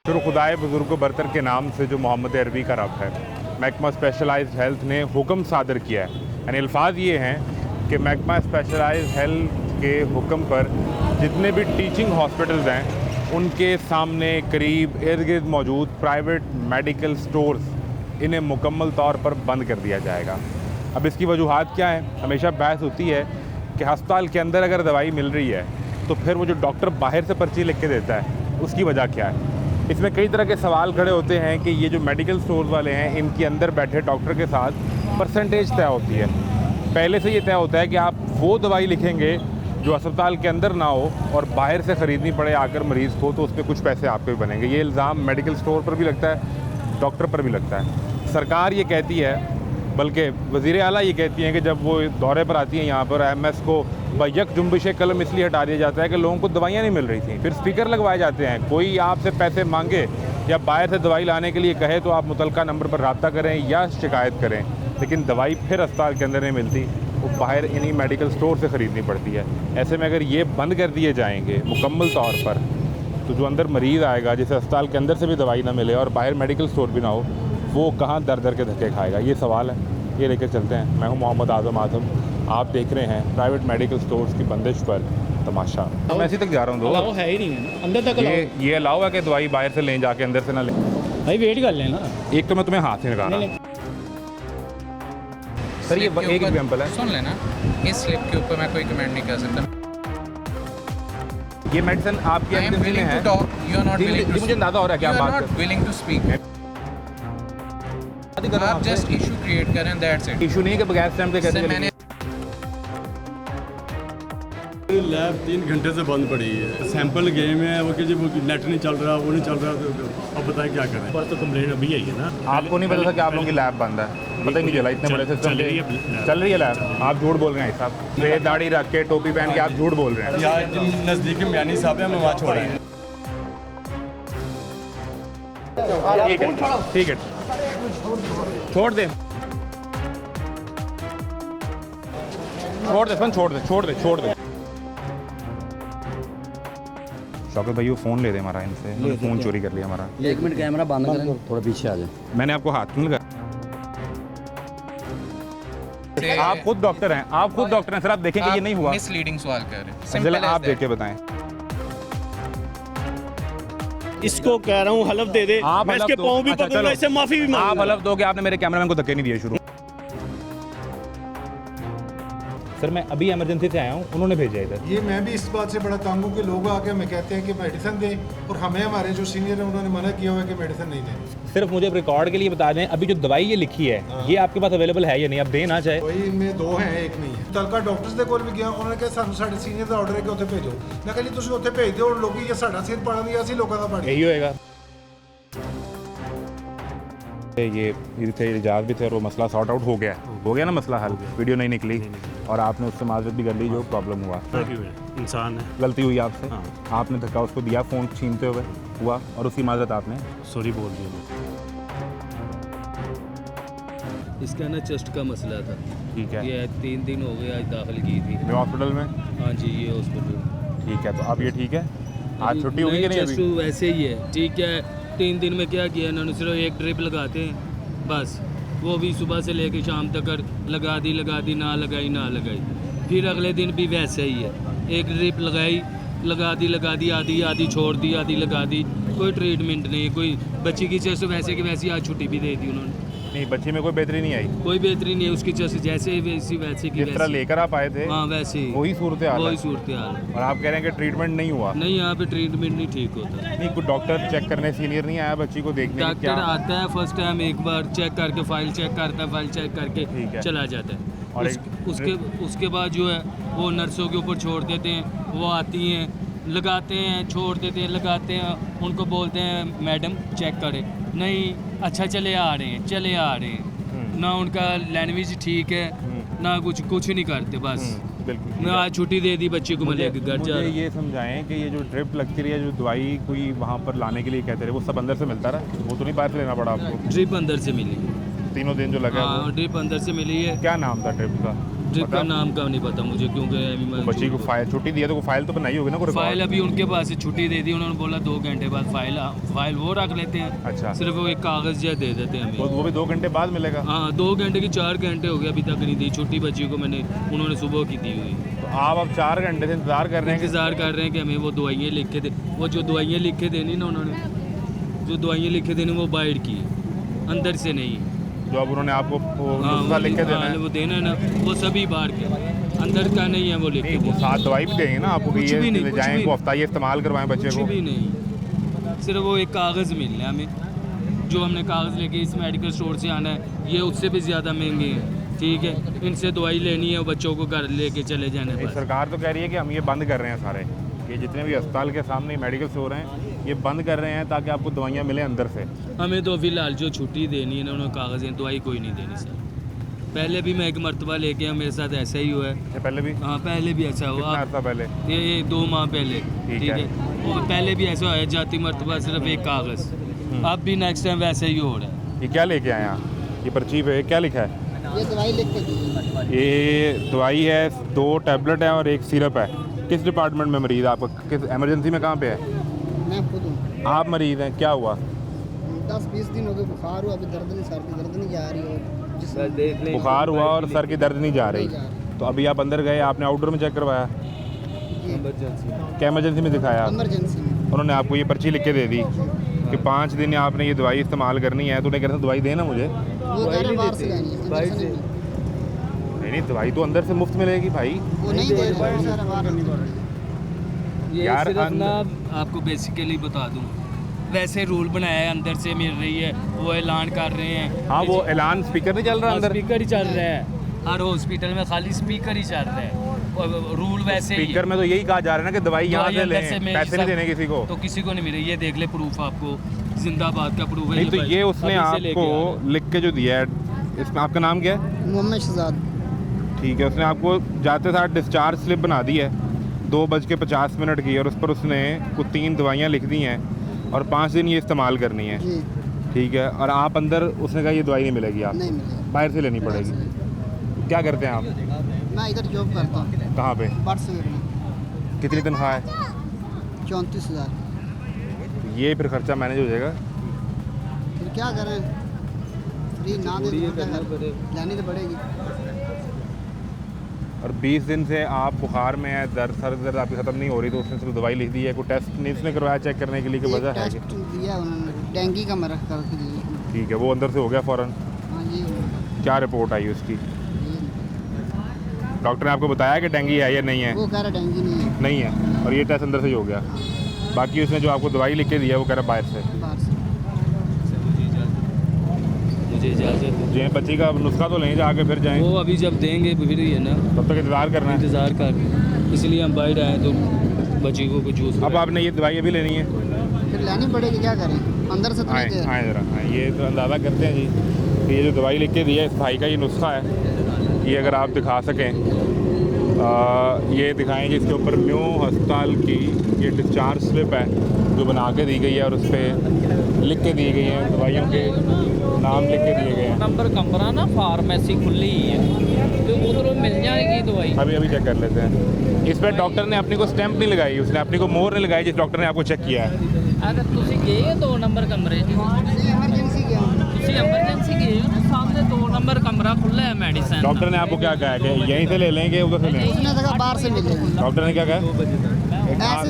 शुरू खुदाए बुजुर्ग बरतर के नाम से जो मोहम्मद अरबी का रब है, महकमा स्पेशलाइज्ड हेल्थ ने हुक्म सादर किया है। यानी अल्फाज ये हैं कि महकमा स्पेशलाइज्ड हेल्थ के हुक्म पर जितने भी टीचिंग हॉस्पिटल्स हैं उनके सामने करीब इर्द गिर्द मौजूद प्राइवेट मेडिकल स्टोर्स इन्हें मुकम्मल तौर पर बंद कर दिया जाएगा। अब इसकी वजूहात क्या है? हमेशा बहस होती है कि अस्पताल के अंदर अगर दवाई मिल रही है तो फिर वो जो डॉक्टर बाहर से पर्ची लिख के देता है उसकी वजह क्या है। इसमें कई तरह के सवाल खड़े होते हैं कि ये जो मेडिकल स्टोर वाले हैं इनके अंदर बैठे डॉक्टर के साथ परसेंटेज तय होती है। पहले से ये तय होता है कि आप वो दवाई लिखेंगे जो अस्पताल के अंदर ना हो और बाहर से ख़रीदनी पड़े आकर मरीज़ को, तो उस पर कुछ पैसे आपके भी बनेंगे। ये इल्ज़ाम मेडिकल स्टोर पर भी लगता है, डॉक्टर पर भी लगता है। सरकार ये कहती है, बल्कि वज़ीर आला ये कहती हैं कि जब वो दौरे पर आती हैं यहाँ पर एमएस को बैक जुम्बिश कलम इसलिए हटा दिया जाता है कि लोगों को दवाइयाँ नहीं मिल रही थी। फिर स्पीकर लगवाए जाते हैं, कोई आपसे पैसे मांगे या बाहर से दवाई लाने के लिए कहे तो आप मुतलका नंबर पर रब्ता करें या शिकायत करें, लेकिन दवाई फिर अस्पताल के अंदर नहीं मिलती, वो बाहर इन्हीं मेडिकल स्टोर से ख़रीदनी पड़ती है। ऐसे में अगर ये बंद कर दिए जाएंगे मुकम्मल तौर पर, तो जो अंदर मरीज़ आएगा जिसे अस्पताल के अंदर से भी दवाई ना मिले और बाहर मेडिकल स्टोर भी ना हो, वो कहाँ दर दर के धक्के खाएगा। ये सवाल है, ये लेकर चलते हैं। मैं हूँ मोहम्मद आज़म, आप देख रहे हैं प्राइवेट मेडिकल स्टोर्स की बंदिश पर तमाशा। मैं ऐसी तक जा रहा हूँ, अलाउ है ही नहीं है अंदर तक। ये अलाउ है कि दवाई बाहर से लें, जाके अंदर से ना लें? भाई वेट कर लेना। एक तो मैं तुम्हें हाथ से लगा रहा हूँ सर, ये एक एग्जाम्पल है। सुन लेना, इस स्लिप के ऊपर मैं कोई कमेंट नहीं कर सकता। ये मेडिसिन आपकी I am एमरजेंसी में willing है। to talk, you are not willing to मुझे अंदाजा हो रहा है कि you आप are बात not willing to speak. आप जस्ट इशू क्रिएट करें, दैट्स इट। इशू नहीं है कि बगैर स्टैम्प के कैसे मैंने लैब 3 घंटे से बंद पड़ी है। सैंपल गए में है वो कि जी वो नेट नहीं चल रहा, वो नहीं चल रहा, तो अब बताएं क्या करें। पर तो कंप्लेंट अभी आई है ना। आपको नहीं पता था कि आप लोगों की लैब बंद है? पता ही नहीं चला इतने बड़े सिस्टम चल रही है लैब। आप झूठ बोल रहे हैं साहब, सफेद दाढ़ी रख के टोपी पहन के आप झूठ बोल रहे हैं। यहाँ नज़दीक में म्यानी साहब है, हमें वहाँ छोड़ा है। ठीक है, छोड़ दे छोड़ दे। शौकत भाई वो फ़ोन ले दे हमारा, इनसे उन्होंने फ़ोन चोरी कर लिया हमारा। 1 मिनट कैमरा बंद करें, थोड़ा पीछे आ जाए। मैंने आपको हाथ नहीं लगा। आप खुद डॉक्टर हैं सर, आप देखें कि ये नहीं हुआ। मिसलीडिंग सवाल कर रहे हैं। चलिए Simple as आप that. देख के बताएं। इसको कह रहा हूँ हलफ दे दे, आप मैं हलफ इसके दो। पाँव भी अच्छा, पकड़ूंगा, चलो। इससे माफी भी आप मांगूंगा। हलफ दो कि आपने मेरे कैमरामैन को धक्के नहीं दिए शुरू। सर मैं अभी इमरजेंसी से आया हूँ, उन्होंने भेजा इधर। ये मैं भी इस बात से बड़ा तंग हूँ कि लोग आके हमें कहते हैं कि मेडिसिन दें और हमें हमारे जो सीनियर हैं उन्होंने मना किया हुआ है कि मेडिसिन नहीं दें। सिर्फ मुझे रिकॉर्ड के लिए बता दें, अभी जो दवाई ये लिखी है ये आपके पास अवेलेबल है या नहीं? आप दें ना चाहे। वही इनमें 2 हैं, एक नहीं है। तलका डॉक्टर्स ਦੇ ਕੋਲ भी गया, उन्होंने कहा सानू साडे सीनियर ਦਾ ਆਰਡਰ ਹੈ ਕਿ ਉੱਥੇ ਭੇਜੋ। ਮੈਂ ਕਿਹਾ ਜੀ ਤੁਸੀਂ ਉੱਥੇ ਭੇਜ ਦਿਓ, ਲੋਕੀ ਇਹ ਸਾਡਾ ਸਿਰ ਪਾੜਨ ਦੀ, ਅਸੀਂ ਲੋਕਾਂ ਦਾ ਪਾੜੀ। यही होएगा। ये थे इजाज़ भी थे और वो मसला सॉर्ट आउट हो गया ना मसला हल। वीडियो नहीं निकली और आपने उससे माजरत भी कर ली जो प्रॉब्लम हुआ। इंसान है, गलती हुई आपसे, आपने धक्का उसको दिया फ़ोन छीनते हुए हुआ और उसकी माजरत आपने सॉरी बोल दिया। इसका ना चेस्ट का मसला था। ठीक है, ये 3 दिन हो गए, आज दाखिल की थी। मैं हॉस्पिटल में। हाँ जी, ये हॉस्पिटल। ठीक है, तो अब ये ठीक है? आज छुट्टी होगी कि नहीं चेस्ट अभी? वैसे ही है, ठीक है। 3 दिन में क्या किया इन्होंने, सिर्फ एक ड्रिप लगाते हैं बस, वो भी सुबह से लेकर शाम तक लगा दी, ना लगाई। फिर अगले दिन भी वैसे ही है, एक ड्रिप लगा दी, आधी छोड़ दी, आधी लगा दी। कोई ट्रीटमेंट नहीं, कोई बच्ची की चेस्ट वैसे की वैसी आज छुट्टी भी दे दी उन्होंने। नहीं, बच्ची में कोई बेहतरी नहीं आई? कोई बेहतरी नहीं है, उसकी चेस्ट जैसे वैसे की जिस तरह लेकर आप आए थे हाँ वैसे ही, वही सूरत हाल वही है। सूरत हाल। और आप कह रहे हैं कि ट्रीटमेंट नहीं हुआ? नहीं, यहाँ पे ट्रीटमेंट नहीं ठीक होता। नहीं, कोई डॉक्टर चेक करने सीनियर नहीं आया बच्ची को देखने? डॉक्टर आता है फर्स्ट टाइम, एक बार चेक करके फाइल चेक करता है, फाइल चेक ठीक है। करके चला जाता है। और उसके बाद जो है वो नर्सों के ऊपर छोड़ देते हैं, वो आती हैं, लगाते हैं, छोड़ देते हैं, लगाते हैं, उनको बोलते हैं मैडम चेक करें, नहीं अच्छा चले आ रहे हैं। ना उनका लैंग्वेज ठीक है, ना कुछ नहीं करते बस। बिल्कुल। मैं आज छुट्टी दे दी बच्चे को, मैं लेकर घर जा मुझे रहा। ये समझाएं कि ये जो ड्रिप लगती रही है, जो दवाई कोई वहाँ पर लाने के लिए कहते रहे, वो सब अंदर से मिलता रहा? वो तो नहीं बाहर से लेना पड़ा आपको? ड्रिप अंदर से मिली, तीनों दिन जो लगा है हाँ ड्रिप अंदर से मिली है। क्या नाम था ड्रिप का? ड्रिप का नाम का नहीं पता मुझे, क्योंकि अभी मैं बच्ची को फाइल छुट्टी दी है तो फाइल तो बनाई होगी ना कोई फाइल रिकॉर्ड? अभी उनके पास से छुट्टी दे दी, उन्होंने बोला 2 घंटे बाद फाइल वो रख लेते हैं। अच्छा। सिर्फ वो एक कागज़ जो दे देते हैं हमें। वो भी 2 घंटे बाद मिलेगा? हाँ 2 घंटे की 4 घंटे हो गए अभी तक नहीं दी छुट्टी बच्ची को, मैंने उन्होंने सुबह की दी हुई। तो आप अब 4 घंटे से इंतजार कर रहे हैं कि इंतज़ार कर रहे हैं कि हमें वो दवाइयाँ लिख के दे। वो जो दवाइयाँ लिख के देनी ना उन्होंने, जो दवाइयाँ लिख के देनी वो बाहर की है, अंदर से नहीं। जो अब उन्होंने आपको वो हाँ नुस्खा लिख के देना है? वो देना है ना, वो सभी बाहर के, अंदर का नहीं है वो लिख के नहीं, वो देना। साथ दवाई भी देंगे ना आपको कि कुछ ये भी नहीं, ले कुछ जाएं भी को हफ्ता ये इस्तेमाल करवाएं बच्चे कुछ को? भी नहीं, सिर्फ वो एक कागज़ मिल रहा है हमें, जो हमने कागज़ लेके इस मेडिकल स्टोर से आना है, ये उससे भी ज़्यादा महंगे हैं। ठीक है, इनसे दवाई लेनी है, बच्चों को घर लेके चले जाने नहीं, बस। सरकार तो कह रही है कि हम ये बंद कर रहे हैं सारे, ये जितने भी अस्पताल के सामने मेडिकल स्टोर हैं ये बंद कर रहे हैं ताकि आपको दवाइयाँ मिलें अंदर से। हमें तो फिलहाल जो छुट्टी देनी है ना, उन्होंने कागज़ें, दवाई कोई नहीं देनी सर। पहले भी मैं एक मरतबा लेके आया, मेरे साथ ऐसा ही हुआ है। इससे पहले भी? हाँ पहले भी ऐसा हुआ, कितना अर्सा पहले? ये 2 माह पहले। ठीक ठीक है। है, और पहले भी ऐसा हुआ जाती मरतबा सिर्फ एक कागज़, अब भी नेक्स्ट टाइम वैसे ही हो रहा है। ये क्या लेके आए आप? ये पर्ची पे क्या लिखा है? ये दवाई लिख के दी। ये दवाई है, 2 टैबलेट है और 1 सिरप है। किस डिपार्टमेंट में मरीज़ आपका? किस इमरजेंसी में? कहाँ पे है? मैं खुद हूँ। आप मरीज़ हैं, क्या हुआ? 10-20 दिन हो गए, बुखार हुआ, अभी दर्द नहीं, सर की दर्द नहीं जा रही और जिसमें बुखार हुआ और सर की दर्द नहीं जा रही, नहीं जा रही। तो अभी आप अंदर गए, आपने आउटडोर में चेक करवाया? ये क्या इमरजेंसी में दिखाया? इमरजेंसी में। उन्होंने आपको ये पर्ची लिख के दे दी कि 5 दिन आपने ये दवाई इस्तेमाल करनी है, तो उन्हें कहते हैं दवाई देना मुझे। वो कह रहे बाहर से लेनी है, अंदर से नहीं। नहीं, दवाई तो अंदर से मुफ्त मिलेगी भाई। वो नहीं दे रहे सर, बाहर ये यार, सिर्फ ना आपको बेसिकली बता दूं, वैसे रूल बनाया है, अंदर से मिल रही है, वो ऐलान कर रहे हैं। हाँ, वो ऐलान स्पीकर नहीं चल रहा अंदर? स्पीकर ही चल रहा है, हर हॉस्पिटल में खाली स्पीकर ही चल रहा है, और रूल वैसे ही है। स्पीकर में तो यही कहा जा रहा है ना कि दवाई यहाँ से अंदर लें, से पैसे नहीं देने किसी को। तो किसी को नहीं मिले, ये देख ले प्रूफ, आपको जिंदाबाद का प्रूफ है। नहीं, तो भाई, ये उसने अभी से लेके आ रहे आपको लिख के जो दिया है, इसमें आपका नाम क्या है? मोहम्मद शहजाद। ठीक है, उसने आपको जाते साथ डिस्चार्ज स्लिप बना दी है 2:50 की, और उस पर उसने कुछ 3 दवाइयाँ लिख दी हैं और 5 दिन ये इस्तेमाल करनी है। जी ठीक है, और आप अंदर, उसने कहा ये दवाई नहीं मिलेगी, आप नहीं मिले। बाहर से लेनी पड़ेगी। क्या करते हैं आप? मैं इधर जॉब करता हूँ, कहाँ पे? बर्सवेर में। कितनी तनख्वाह है? 34,000। ये फिर खर्चा मैनेज हो जाएगा? फिर क्या करें, फ्री ना दे तो क्या करें, लानी तो पड़ेगी। और 20 दिन से आप बुखार में है, सर दर्द आपकी ख़त्म नहीं हो रही, तो उसने सिर्फ दवाई लिख दी है। कोई टेस्ट नहीं उसने करवाया चेक करने के लिए कि वजह है टेस्ट कि? दिया उन्होंने, डेंगू का मरख करके दिया। ठीक है, वो अंदर से हो गया फ़ौरन? हाँ जी, क्या रिपोर्ट आई उसकी? ये डॉक्टर ने आपको बताया कि डेंगू है या नहीं है? वो कह रहा डेंगू नहीं है, नहीं है, और ये टेस्ट अंदर से ही हो गया। बाकी उसने जो आपको दवाई लिख के दी है वो कह रहा बाहर से। बाहर से। मुझे इजाज़त दो। जो बच्ची का नुस्खा तो लें जाके, फिर जाएं, वो अभी जब देंगे फिर ही है ना, तब तक इंतज़ार करना है। इंतज़ार कर, इसलिए हम बाहर आए तो बच्ची को कुछ जूस। अब आपने ये दवाई अभी लेनी है? फिर लानी पड़ेगी, क्या करें, अंदर से तो आए नहीं दे रहे। आए ज़रा आए, ये तो अंदाज़ा करते हैं जी कि ये जो दवाई लिख के दी है, इस भाई का ये नुस्खा है, ये अगर आप दिखा सकें, ये दिखाएं जी, इसके ऊपर न्यू अस्पताल की ये डिस्चार्ज स्लिप है जो बना के दी गई है, और उस पर लिख के दी गई हैं दवाइयों के नाम लिख के दिए गए हैं। नंबर कमरा ना फार्मेसी खुली ही है, तो उधरों मिल जाएगी दवाई। अभी चेक कर लेते हैं। इस पर डॉक्टर ने अपनी को स्टैंप नहीं लगाई, उसने अपनी को मोहर नहीं लगाई जिस डॉक्टर ने आपको चेक किया है। अगर ਤੁਸੀਂ ਗਏ 2 ਨੰਬਰ ਕਮਰੇ 'ਚ, इमरजेंसी गया हूँ। ਤੁਸੀਂ ਐਮਰਜੈਂਸੀ ਗਏ ਹੋ, ਸਾਹਮਣੇ 2 ਨੰबर कमरा खुला है मेडिसिन। डॉक्टर ने आपको क्या कहा है कि यहीं से ले लेंगे उधर से लें? उसने कहा बाहर से मिलेगी। डॉक्टर ने क्या कहा?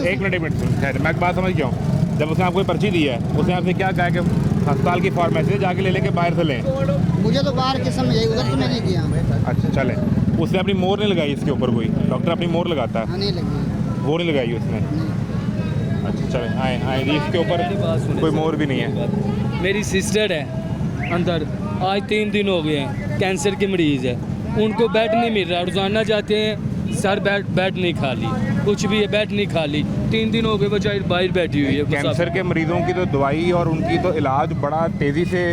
एक मिनट खैर, मैं बात समझ गया हूँ। जब उसने आपको पर्ची दी है, उसने आपसे क्या कहा कि अस्पताल की फार्मेसी से जाके ले लेंगे, बाहर से लें? मुझे तो बाहर की समझ आई, उधर तो मैं नहीं गया। अच्छा चलें, उसने अपनी मोहर नहीं लगाई इसके ऊपर? कोई डॉक्टर अपनी मोहर लगाता है, हाँ नहीं लगी। वो नहीं लगाई उसने? अच्छा चलें, आए आए जी, इसके ऊपर कोई मोहर भी नहीं है। मेरी सिस्टर है अंदर, आज 3 दिन हो गए हैं, कैंसर के मरीज़ है, उनको बेड नहीं मिल रहा, रोज़ाना जाते हैं, सर बेड नहीं खाली, कुछ भी है बेड नहीं खाली, 3 दिन हो गए बेचारी बाहर बैठी हुई है। कैंसर के मरीजों की तो दवाई और उनकी तो इलाज बड़ा तेज़ी से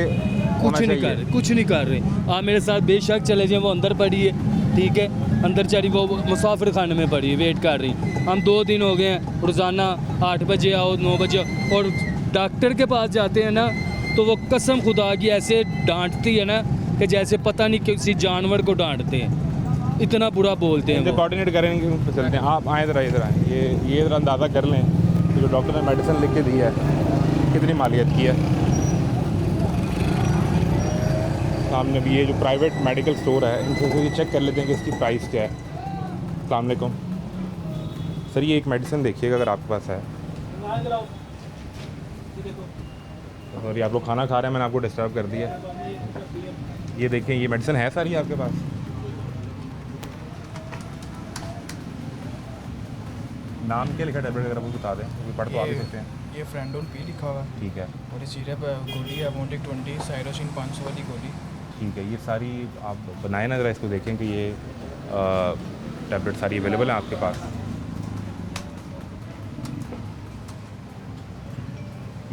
कुछ नहीं कर रहे, कुछ नहीं कर रहे। आप मेरे साथ बेशक चले जाएं, वो अंदर पड़ी है, ठीक है, अंदर चली, वो मुसाफिर खाने में पड़ी है, वेट कर रही। हम 2 दिन हो गए हैं, रोज़ाना 8 बजे आओ, 9 बजे, और डॉक्टर के पास जाते हैं ना, तो वो कसम खुदा की ऐसे डांटती है ना कि जैसे पता नहीं किसी जानवर को डांटते हैं। इतना बुरा बोलते हैं इनसे वो। कोऑर्डिनेट करेंगे, उन पे चलते हैं। आप आए ज़रा इधर आए, ये ज़रा अंदाज़ा कर लें कि जो डॉक्टर ने मेडिसिन लिख के दी है कितनी मालियत की है। सामने भी ये जो प्राइवेट मेडिकल स्टोर है, इनसे ये चेक कर लेते हैं कि इसकी प्राइस क्या है। अस्सलाम वालेकुम सर, ये एक मेडिसिन देखिएगा अगर आपके पास है। सॉरी, आप लोग खाना खा रहे हैं, मैंने आपको डिस्टर्ब कर दिया। ये देखें, ये मेडिसिन है सारी आपके पास? नाम क्या लिखा टैबलेट अगर आप बता दें, क्योंकि पढ़ तो आप ही सकते हैं। ये फ्रेंडोन पी लिखा हुआ है ठीक है, और ये सिरप गोली है मोटिक 20 साइरोसिन 500 वाली गोली। ठीक है, ये सारी आप बनाए ना ज़रा, इसको देखें कि ये टैबलेट सारी अवेलेबल है आपके पास।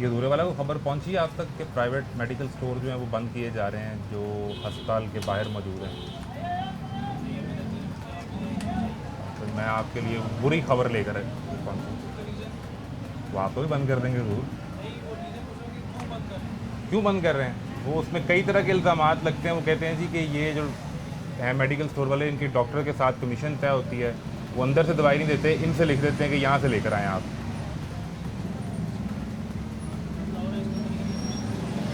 ये दूरे वाला को खबर पहुंची है आप तक कि प्राइवेट मेडिकल स्टोर जो हैं वो बंद किए जा रहे हैं, जो अस्पताल के बाहर मौजूद हैं? तो मैं आपके लिए बुरी खबर लेकर पहुंचूँ, वो आप तो भी बंद कर देंगे ज़रूर। क्यों बंद कर रहे हैं? वो उसमें कई तरह के इल्ज़ामात लगते हैं। वो कहते हैं जी कि ये जो है मेडिकल स्टोर वाले, इनकी डॉक्टर के साथ कमीशन तय होती है, वो अंदर से दवाई नहीं देते, इनसे लिख देते हैं कि यहाँ से लेकर आएँ आप।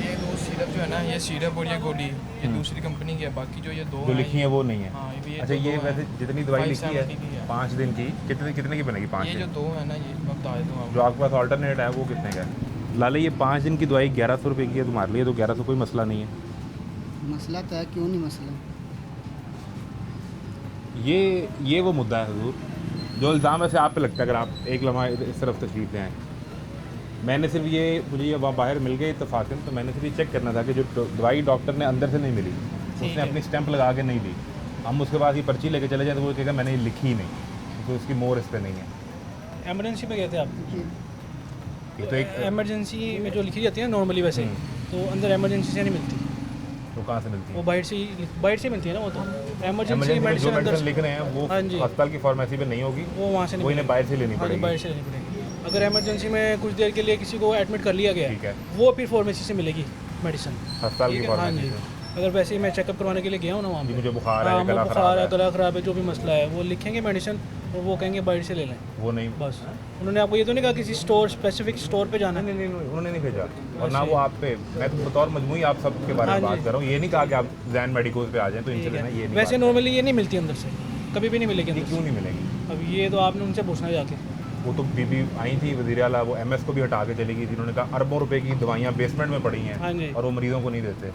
ये दो सिरप जो है ना, ये सिरप और ये गोली ये दूसरी कंपनी की है, बाकी जो ये दो जो हैं, लिखी है वो नहीं है। हाँ, ये अच्छा, तो ये दो वैसे हैं। जितनी दवाई लिखी 570 की है है। 5 दिन की, कितने कितने की बनेगी 5 ये जो दिन? दो है ना, ये मैं बता देता हूँ जो आपके पास ऑल्टरनेट है वो कितने का है? लाले, ये 5 दिन की दवाई 1100 रुपये की है तुम्हारे लिए, तो 1100 कोई मसला नहीं है। मसला तो है, क्यों नहीं मसला? ये वो मुद्दा है हजूर, जो इल्ज़ाम ऐसे आप पे लगता है। अगर आप एक लम्हा इस तरफ तशरीफ़ ले आएँ, मैंने सिर्फ ये, मुझे ये वहाँ बाहर मिल गई इत्तफ़ाक़न, तो मैंने सिर्फ ये चेक करना था कि जो दवाई डॉक्टर ने अंदर से नहीं मिली, उसने अपनी स्टैंप लगा के नहीं दी, हम उसके बाद ये पर्ची लेके चले जाए तो वो कहेगा मैंने ये लिखी ही नहीं, तो इसकी मोर इस पर नहीं है। एमरजेंसी में गए थे आप? ये तो एक एमरजेंसी में जो लिखी जाती है नॉर्मली वैसे, तो अंदर एमरजेंसी से नहीं मिलती, तो कहाँ से मिलती वो है? बाहर से मिलती है ना। वो तो एमरजेंसी एमरजेंसी में जो मेडिसिन अंदर मेडिसिन लिख रहे हैं वो हाँ जी। अस्पताल की फार्मेसी पे नहीं होगी, वो वहाँ से नहीं वो इन्हें बाहर से लेनी हाँ जी, पड़ेगी। बाहर से लेनी पड़ेगी। अगर एमरजेंसी में कुछ देर के लिए किसी को एडमिट कर लिया गया ठीक है। वो फिर फार्मेसी से मिलेगी मेडिसिन। अस्पताल की हाँ फार्मेसी जी। से। अगर वैसे ही मैं चेकअप करवाने के लिए गया हूँ ना वहाँ जी, पे, मुझे बुखार है, हाँ, गला बुखार खराब है, है, गला खराब है, जो भी मसला है वो लिखेंगे मेडिसिन और वो कहेंगे बाहर से ले लें वो नहीं। बस। उन्होंने आपको ये तो नहीं कहा किसी स्टोर स्पेसिफिक स्टोर पे जाना है? नहीं, उन्होंने नहीं भेजा, और ना वो आप पे। मैं तो बतौर मजमूई आप सब के बारे में हाँ बात जी। कर रहा हूँ। ये नहीं कहा कि आप जैन मेडिकोज पे आ जाएं तो इनसे ठीक लेना, ये है। नहीं। वैसे नॉर्मली ये नहीं मिलती अंदर से, कभी भी नहीं मिलेगी अंदर क्यों नहीं मिलेगी? से। अब ये तो आपने उनसे पूछना जाके। वो तो बीबी आई थी वज़ीर आला, वो MS को भी हटा के चली गई थी। उन्होंने कहा अरबों रुपए की दवाइयाँ बेसमेंट में पड़ी हाँ हैं जी। और वो मरीजों को नहीं देते।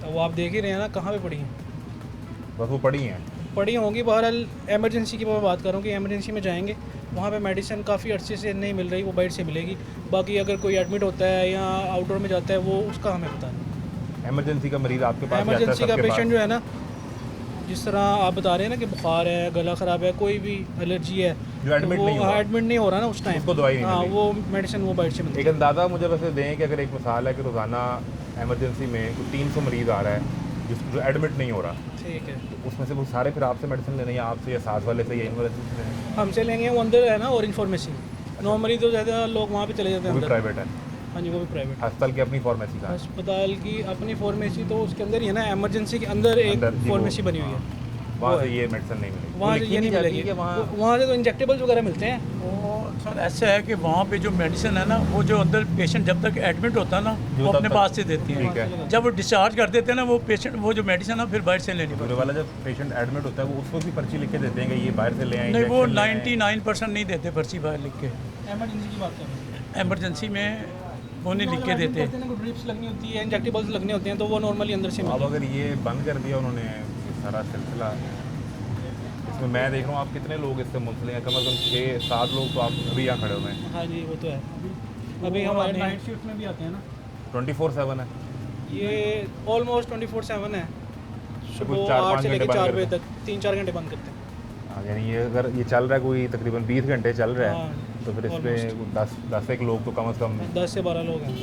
अब वो आप देख ही रहे हैं ना कहाँ पे पड़ी हैं, बस वो पड़ी हैं। पड़ी होंगी। बहरहाल एमरजेंसी की मैं बात कर रहा हूँ कि एमरजेंसी में जाएंगे, वहाँ पे मेडिसिन काफ़ी अर्से से नहीं मिल रही, वो बाहर से मिलेगी। बाकी अगर कोई एडमिट होता है या आउटडोर में जाता है वो उसका हमें पता नहीं। एमरजेंसी का मरीज आपके पास एमरजेंसी का पेशेंट जो है ना, जिस तरह आप बता रहे हैं ना कि बुखार है, गला ख़राब है, कोई भी एलर्जी है, जो एडमिट नहीं हुआ, एडमिट नहीं हो रहा ना उस टाइम, उसको दवाई नहीं हाँ, मिलेगी। वो मेडिसिन वो बाहर से मिलती एक अंदाज़ा मुझे वैसे दें कि अगर एक मिसाल है कि रोज़ाना एमरजेंसी में 300 मरीज़ आ रहा है जो एडमिट नहीं हो रहा, है। ठीक है, तो उसमें से वो सारे फिर आपसे मेडिसिन लेने, या आपसे या साथ वाले से या इन वाले से लेने? हमसे लेंगे। वो अंदर है ना ऑरेंज फार्मेसी, नॉर्मली तो ज़्यादा लोग वहाँ पे चले जाते हैं वो भी अंदर। प्राइवेट है? हाँ जी, वो भी प्राइवेट। अस्पताल की अपनी फार्मेसी का है? अस्पताल की अपनी फार्मेसी तो उसके अंदर ही है ना, एमरजेंसी के अंदर एक अंदर जी, वो- फार्मेसी बनी हुई है, वहाँ से ये मेडिसिन नहीं मिलेगी? वहाँ वो से लिखी ये नहीं जाती मिलेगी। कि वहाँ वहाँ से तो इंजेक्टेबल्स वगैरह मिलते हैं। सर ऐसा है कि वहाँ पे जो मेडिसिन है ना, वो जो अंदर पेशेंट जब तक एडमिट होता है ना, वो तब अपने तक- पास से देती ठीक हैं। है। जब वो डिस्चार्ज कर देते हैं ना, वो पेशेंट वो जो मेडिसिन है फिर बाहर से लेनी पूरे पड़ती वाला जब पेशेंट एडमिट होता है वो उसको भी पर्ची लिख के देते हैं कि ये बाहर से ले आए? है। नहीं, वो injection ले आएं? 99% नहीं देते पर्ची बाहर लिख के। एमरजेंसी की बात कर रहे हैं। एमरजेंसी में वो नहीं लिख के देते। ड्रिप्स लगनी होती है, इंजेक्टेबल्स लगने होते हैं, तो वो नॉर्मली अंदर से अब मिलते हैं। अगर ये बंद कर दिया उन्होंने ये सारा सिलसिला, इसमें मैं देख रहा हूँ आप कितने लोग इससे मुंसलिक हैं? कम से कम 6-7 लोग तो आप अभी यहाँ खड़े हुए हैं। हाँ जी, वो तो है। अभी हमारे नाइट शिफ्ट में भी आते हैं ना, 24/7 है? ये ऑलमोस्ट 24/7 है। सुबह 4-5 8 से लेकर घंटे 4 बंद बजे करते तक 3-4 घंटे बंद करते हैं। हाँ, यानी ये अगर ये चल रहा है कोई तकरीबन 20 घंटे चल रहा है, हाँ, तो फिर इस पर 10 लोग तो कम से कम। 10 से 12 लोग हैं।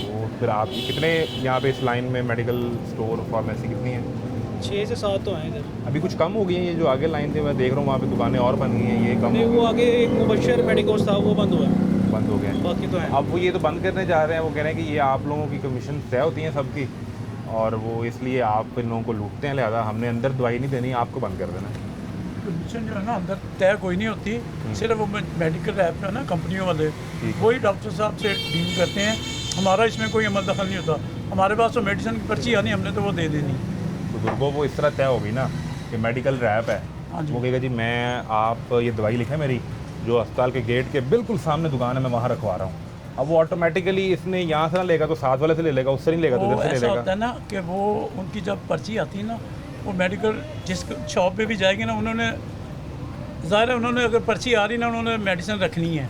तो फिर आप कितने यहाँ पे इस लाइन में मेडिकल स्टोर फार्मेसी कितनी है? 6 से 7 तो हैं इधर। अभी कुछ कम हो गई है? ये जो आगे लाइन थी मैं देख रहा हूँ वहाँ पे दुकानें और बन गई हैं, ये कम नहीं, हो वो गई? आगे एक मुबशर मेडिकोस था, वो बंद हुआ है, बंद हो गए हैं। बाकी तो है। अब वो ये तो बंद करने जा रहे हैं, वो कह रहे हैं कि ये आप लोगों की कमीशन तय होती हैं सबकी, और वो इसलिए आप इन लोगों को लूटते हैं, लिहाजा हमने अंदर दवाई नहीं देनी, आपको बंद कर देना है। कमीशन जो है ना अंदर तय कोई नहीं होती, सिर्फ वो मेडिकल रैप जो है ना कंपनियों वाले वही डॉक्टर साहब से डील करते हैं। हमारा इसमें कोई अमल दखल नहीं होता। हमारे पास तो मेडिसिन की पर्ची आनी, हमने तो वो दे देनी। बुजुर्गों वो इस तरह तय होगी ना कि मेडिकल रैप है, वो कहेगा जी मैं आप ये दवाई लिखें मेरी, जो अस्पताल के गेट के बिल्कुल सामने दुकान है, मैं वहाँ रखवा रहा हूँ। अब वो ऑटोमेटिकली इसने यहाँ से ना लेगा तो साथ वाले से ले लेगा, उससे नहीं लेगा तो वो इधर से ले ऐसा लेगा। होता है ना कि वो उनकी जब पर्ची आती है ना, वो मेडिकल जिस शॉप पे भी जाएगी ना, उन्होंने ज़ाहिर है उन्होंने अगर पर्ची आ रही ना, उन्होंने मेडिसिन रखनी है।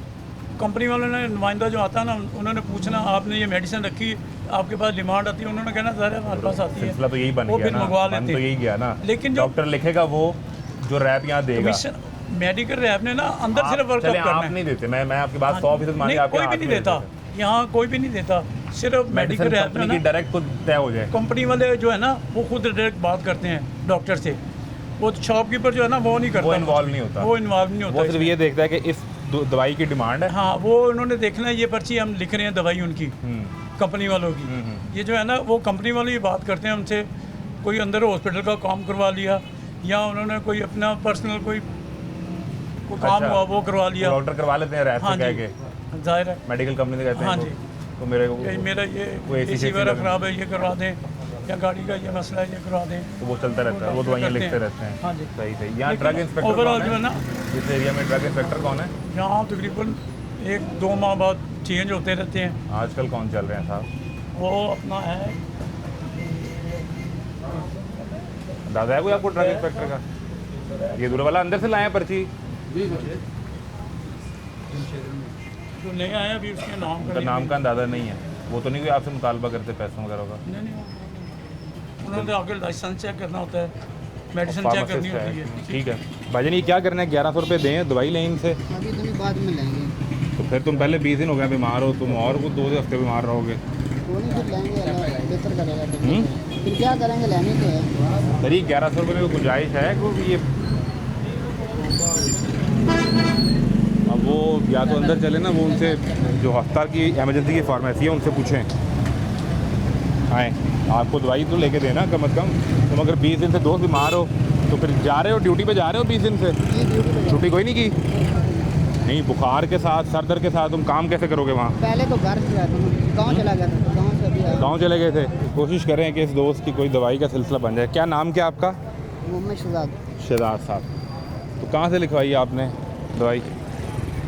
कंपनी वालों ने नुमाइंदा जो आता है ना, उन्होंने पूछना आपने ये मेडिसिन रखी, आपके पास डिमांड आती है, उन्होंने कहना ज़ाहिर है हमारे पास आती है, सिलसिला तो यही बन वो गया फिर ना, मंगवा बन लेते तो हैं। यही गया ना। लेकिन जो डॉक्टर लिखेगा वो जो रैप यहाँ देगा, मेडिकल रैप ने ना अंदर सिर्फ वर्कआउट चले करना आप है। नहीं देते, मैं आपकी बात 100% मानी, नहीं, आपके कोई हाथ भी नहीं में देता, यहाँ कोई भी नहीं देता, सिर्फ मेडिकल रैप कंपनी में की ना डायरेक्ट खुद तय हो जाए। कंपनी वाले जो है ना वो खुद डायरेक्ट बात करते हैं डॉक्टर से, वो शॉपकीपर जो है ना वो नहीं करता, वो इन्वॉल्व नहीं होता, वो इन्वॉल्व नहीं होता। वो सिर्फ ये देखता है कि इस दवाई की डिमांड है। हाँ, वो उन्होंने देखना है ये पर्ची हम लिख रहे हैं दवाई उनकी कंपनी वालों की, ये जो है ना वो कंपनी वाले ही बात करते हैं हमसे। कोई अंदर हॉस्पिटल का काम करवा लिया या उन्होंने कोई अपना पर्सनल कोई काम हुआ वो करवा लिया, डॉक्टर करवा लेते हैं रैप से कह के, जाहिर है मेडिकल कंपनी से कहते हैं हाँ जी, तो मेरे को मेरा ये एसी वगैरह ख़राब है, ये करवा दें, या गाड़ी का ये मसला है, ये करवा दें, तो वो चलता रहता है, वो दवाइयाँ करते लिखते हैं। रहते हैं। हाँ जी, सही सही। यहाँ ड्रग इंस्पेक्टर ओवरऑल कौन जो है ना, है इस एरिया में? ड्रग इंस्पेक्टर कौन है? यहाँ तकरीबन 1-2 माह बाद चेंज होते रहते हैं। आजकल कौन चल रहे हैं साहब? वो अपना है दादा है कोई आपको ड्रग इंस्पेक्टर का? ये दूर वाला अंदर से लाए हैं पर्ची? जो नए आए अभी उसके नाम उनका नाम का अंदाज़ा नहीं है, वो तो नहीं कोई आपसे मुतालबा करते पैसों वगैरह का? नहीं, उन्होंने आगे लाइसेंस चेक करना होता है, मेडिसिन चेक फार्मासिस्ट करनी होती है। ठीक है भाईजान, ये क्या करना है? 1100 रुपये दें, दवाई लें इनसे, अभी तो नहीं, बाद में लेंगे। तो फिर तुम पहले 20 दिन हो गए बीमार हो, तुम और कुछ 2 हफ्ते बीमार रहोगे। वो नहीं, फिर लेंगे, अल्लाह बेहतर करेगा। फिर क्या करेंगे, लेने तो है। सर ये 1100 रुपये में कोई गुंजाइश है कि ये अब वो या तो अंदर चले ना, वो उनसे जो अस्पताल की इमरजेंसी की फार्मेसी है उनसे पूछें, आए आपको दवाई तो लेके देना कम अज़ कम। तुम अगर 20 दिन से दोस्त बीमार हो तो फिर जा रहे हो ड्यूटी पे, जा रहे हो 20 दिन से, छुट्टी कोई नहीं की? नहीं, बुखार के साथ सर दर्द के साथ तुम काम कैसे करोगे वहाँ? पहले तो घर से गाँव चला गया था, गाँव से अभी आया। गाँव चले गए थे। कोशिश करें कि इस दोस्त की कोई दवाई का सिलसिला बन जाए। क्या नाम क्या आपका? मोहम्मद शहजाद। शहजाद साहब, तो कहाँ से लिखवाई आपने दवाई?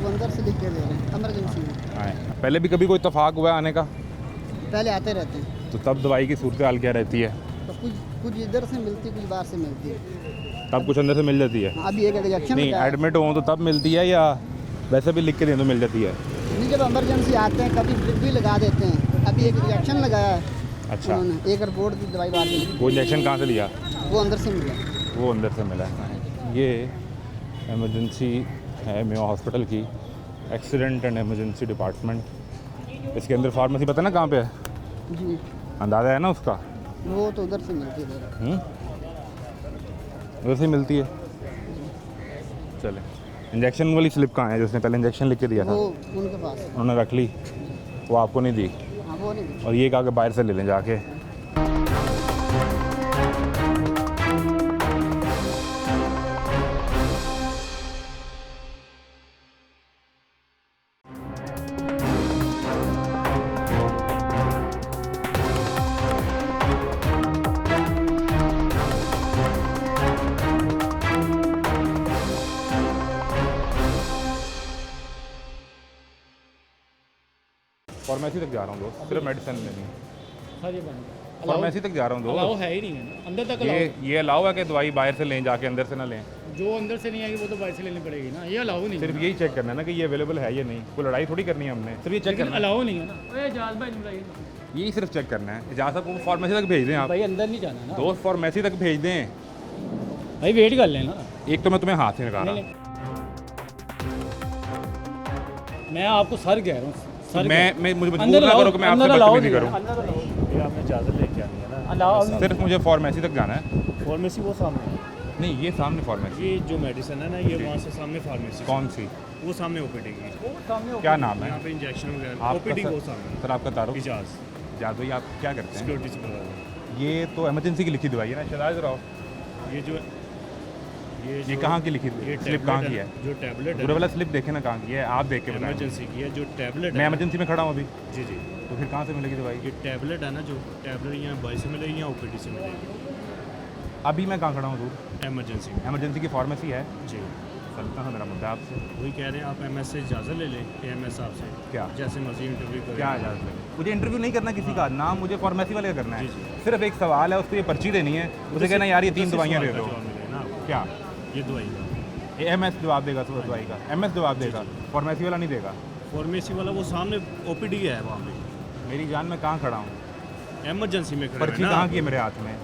वो अंदर से लिख के दे रहे हैं, इमरजेंसी में। आए पहले भी कभी कोई इत्तेफाक हुआ है आने का? पहले आते रहते हैं, तो तब दवाई की सूरत हाल क्या रहती है? तो कुछ इधर से मिलती, कुछ बाहर से मिलती है। तब कुछ अंदर से मिल जाती है? अभी एक इंजेक्शन नहीं, एडमिट हो तो तब मिलती है या वैसे भी लिख के दें तो मिल जाती है? नहीं, जब इमरजेंसी आते हैं कभी ड्रिप भी लगा देते हैं। अभी एक इंजेक्शन लगाया है अच्छा, उन्होंने, एक रिपोर्ट दी, दवाई बाहर से वो इंजेक्शन कहाँ से लिया? वो अंदर से मिला। वो अंदर से मिला है। ये इमरजेंसी है मेयो हॉस्पिटल की, एक्सीडेंट एंड इमरजेंसी डिपार्टमेंट। इसके अंदर फार्मेसी पता ना कहाँ पे है? जी, अंदाज़ा है ना उसका? वो तो उधर से मिलती है। उधर से मिलती है। चले, इंजेक्शन वाली स्लिप कहाँ है जो उसने पहले इंजेक्शन लिख के दिया था? वो उनके पास है। उन्होंने रख ली, वो आपको नहीं दी? हाँ, वो नहीं। और ये कहा कि बाहर से ले लें जाके। फार्मेसी तक जा रहा हूँ दोस्त, सिर्फ मेडिसिन लेनी है। फार्मेसी तक जा रहा हूँ अलाउ दोस्त। है ही नहीं है ना, अंदर तक ये अलाउ है कि दवाई बाहर से लें जाके, अंदर से ना लें? जो अंदर से नहीं आएगी वो तो बाहर से लेनी पड़ेगी ना, ये अलाउ नहीं सिर्फ यही चेक करना है ना कि ये अवेलेबल है या नहीं। कोई लड़ाई थोड़ी करनी है हमने, सिर्फ ये चेक करना है। अलाउ नहीं है ना। यही सिर्फ चेक करना है। जहाँ साहब को फार्मेसी तक भेज दें आप, भाई अंदर नहीं जाना ना दोस्त फार्मेसी तक भेज दें। भाई, वेट कर लेना। एक तो मैं तुम्हें हाथ से निकाल रहा हूँ, मैं आपको सर कह रहा हूँ, मैं मुझे मजबूर ना करो कि मैं आपसे बदतमीजी करूँ। ये आपने इजाज़त लेके आनी है ना। अलाउ सिर्फ मुझे फार्मेसी तक जाना है। फार्मेसी वो सामने है। नहीं, ये सामने फार्मेसी। ये जो मेडिसिन है ना, ये वहाँ से सामने फार्मेसी। कौन सी? वो सामने ओपीडी की। क्या नाम है? यहाँ पे इंजेक्शन वगैरह आपका ओपीडी सर- वो सामने। सर आपका तारुफ? इजाज़ जादू, आप क्या करते हैं? Security supervisor. ये तो इमरजेंसी की लिखी दवाई है ना शहजाद राव, ये जो ये कहाँ की लिखी ये स्लिप कहाँ की है? जो टैबलेट पूरा वाला स्लिप देखे ना कहाँ की है, आप देख के बताएं। इमरजेंसी की है, जो टैबलेट मैं है इमरजेंसी में खड़ा हूँ अभी, जी जी, तो फिर कहाँ से मिलेगी दवाई? ये टैबलेट है ना, जो टैबलेट यहाँ बाई से मिलेगी या ओपीडी से मिलेगी, अभी मैं कहाँ खड़ा हूँ दूर? इमरजेंसी में। इमरजेंसी की फार्मेसी है। जी, चलता है मेरा मुद्दा आपसे। वही कह रहे हैं, आप एमएस से इजाज़त ले लें, एएमएस साहब से, क्या जैसे मर्जी इंटरव्यू करें। क्या इजाज़त है? मुझे इंटरव्यू नहीं करना किसी का, नाम मुझे फार्मेसी वाले का करना है। जी, जी। सिर्फ एक सवाल है, उसको ये पर्ची देनी है, मुझे कहना यार ये 3 दवाइयाँ दे दो। ना आपको, क्या ये दवाई का एमएस जवाब देगा तो दवाई का, एमएस जवाब देगा, फार्मेसी वाला नहीं देगा। फार्मेसी वाला वो सामने ओपीडी है वहाँ पे, मेरी जान में कहाँ खड़ा हूँ? इमरजेंसी में खड़े पर्ची हैं ना कहाँ आप। की है मेरे हाथ में?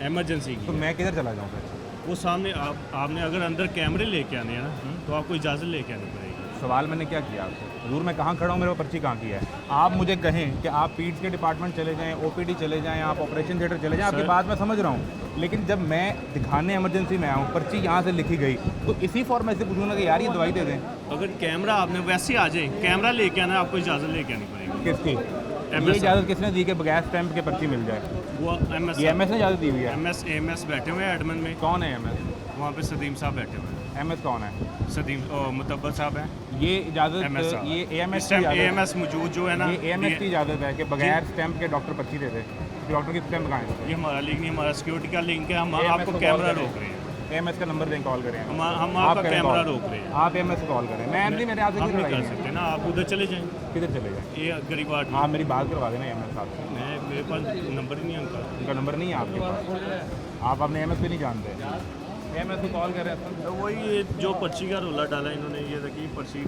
इमरजेंसी तो की मैं किधर चला जाऊँ फिर? वो सामने आपने अगर अंदर कैमरे लेके आने हैं ना, तो आपको इजाज़त लेके आनी पड़ेगी। सवाल मैंने क्या किया आपसे? हजूर मैं कहाँ खड़ा हूँ, मेरे को पर्ची कहाँ की है? आप मुझे कहें कि आप पीड्स के डिपार्टमेंट चले जाएं, ओपीडी चले जाएं, आप ऑपरेशन थिएटर चले जाएं, आपकी सर। बात मैं समझ रहा हूँ, लेकिन जब मैं दिखाने इमरजेंसी में आया हूँ, पर्ची यहाँ से लिखी गई, तो इसी फॉर्मेट से पूछूंगा कि यार ये दवाई दे दें। अगर कैमरा आपने वैसे ही आ जाए, कैमरा लेके आना, आपको इजाज़त लेके आनी पड़ेगी। किसकी ये MS इजाज़त किसने दी कि बगैर स्टैंप के पर्ची मिल जाए? वो एमएस ये एमएस ने इजाज़त दी हुई है। एमएस बैठे हुए हैं एडमिन में, कौन है एमएस? वहाँ पे सदीम साहब बैठे हुए हैं। एमएस कौन है? सदीम मुतब्बर साहब हैं। ये इजाज़त MS साहब। ये एएमएस इस की टाइम इजाज़त एएमएस मौजूद जो है ना, ये एएमएस की इजाज़त है कि बगैर स्टैंप के डॉक्टर पर्ची दे दे। डॉक्टर की स्टैंप कहाँ है? ये हमारा लिंक नहीं, हमारा सिक्योरिटी का लिंक है। हम AMS आपको को कैमरा कॉल रोक करें। रहे हैं, एएमएस का नंबर दें, कॉल करें। हम आप आपका करें कैमरा कॉल। रोक रहे हैं। आप एएमएस को कॉल करें। मैं नहीं, मेरे हाथ से आप कोई नहीं लड़ाई कर नहीं है। सकते ना, आप उधर चले जाएं। किधर चले जाए? ये गरीबाट आप मेरी बात करवा देना एएमएस साहब से। मैं मेरे पास नंबर ही नहीं है उनका। उनका नंबर नहीं है आपके पास? आप अपने एएमएस पे नहीं जानते? एएमएस को कॉल करें। तो वही ये जो पर्ची का रोला डाला इन्होंने, ये देखिए पर्ची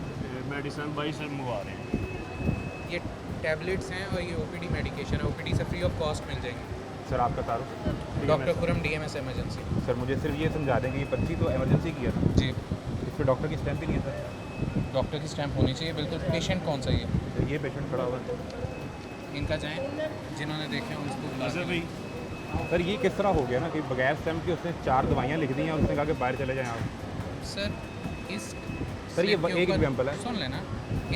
मेडिसिन बाई से मंगवा रहे हैं। ये टैबलेट्स हैं और ये ओपीडी मेडिकेशन है, ओपीडी से फ्री ऑफ कॉस्ट मिल जाएंगे। सर आपका तारुफ? Doctor Khurram DMs emergency. Sir मुझे सिर्फ ये समझा दें कि ये पर्ची तो इमरजेंसी की है ना, जी, इस पर डॉक्टर की स्टैंप ही नहीं है सर। डॉक्टर की स्टैंप होनी चाहिए बिल्कुल। पेशेंट कौन सा ये पेशेंट खड़ा हुआ है। इनका जाएँ, जिन्होंने देखे हैं उसको बुला सर के। भाई, सर ये किस तरह हो गया ना कि बगैर स्टैंप के उसने 4 दवाइयाँ लिख दी हैं और उसने कहा कि बाहर चले जाएँ आप। सर इस सर ये स्लिप के एक ऊपर- एग्जाम्पल है। सुन लेना,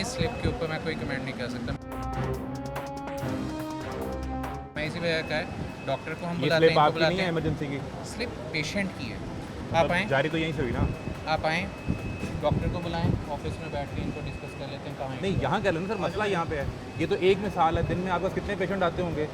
इस स्लिप के ऊपर मैं कोई कमेंट नहीं कर सकता। मैं इसी वजह का है, डॉक्टर को हम ये बुलाते हैं, स्लिप इनको आपकी नहीं बुलाते है हैं। इमरजेंसी की? स्लिप पेशेंट की है। आप आएँ, जारी तो यहीं से हुई ना? आप आएँ, डॉक्टर को बुलाएं, ऑफिस में बैठ के इनको डिस्कस कर लेते हैं कहाँ हैं। नहीं यहाँ कह लो ना सर, मसला यहाँ पे है। ये तो एक मिसाल है, दिन में आपके पास कितने पेशेंट आते होंगे,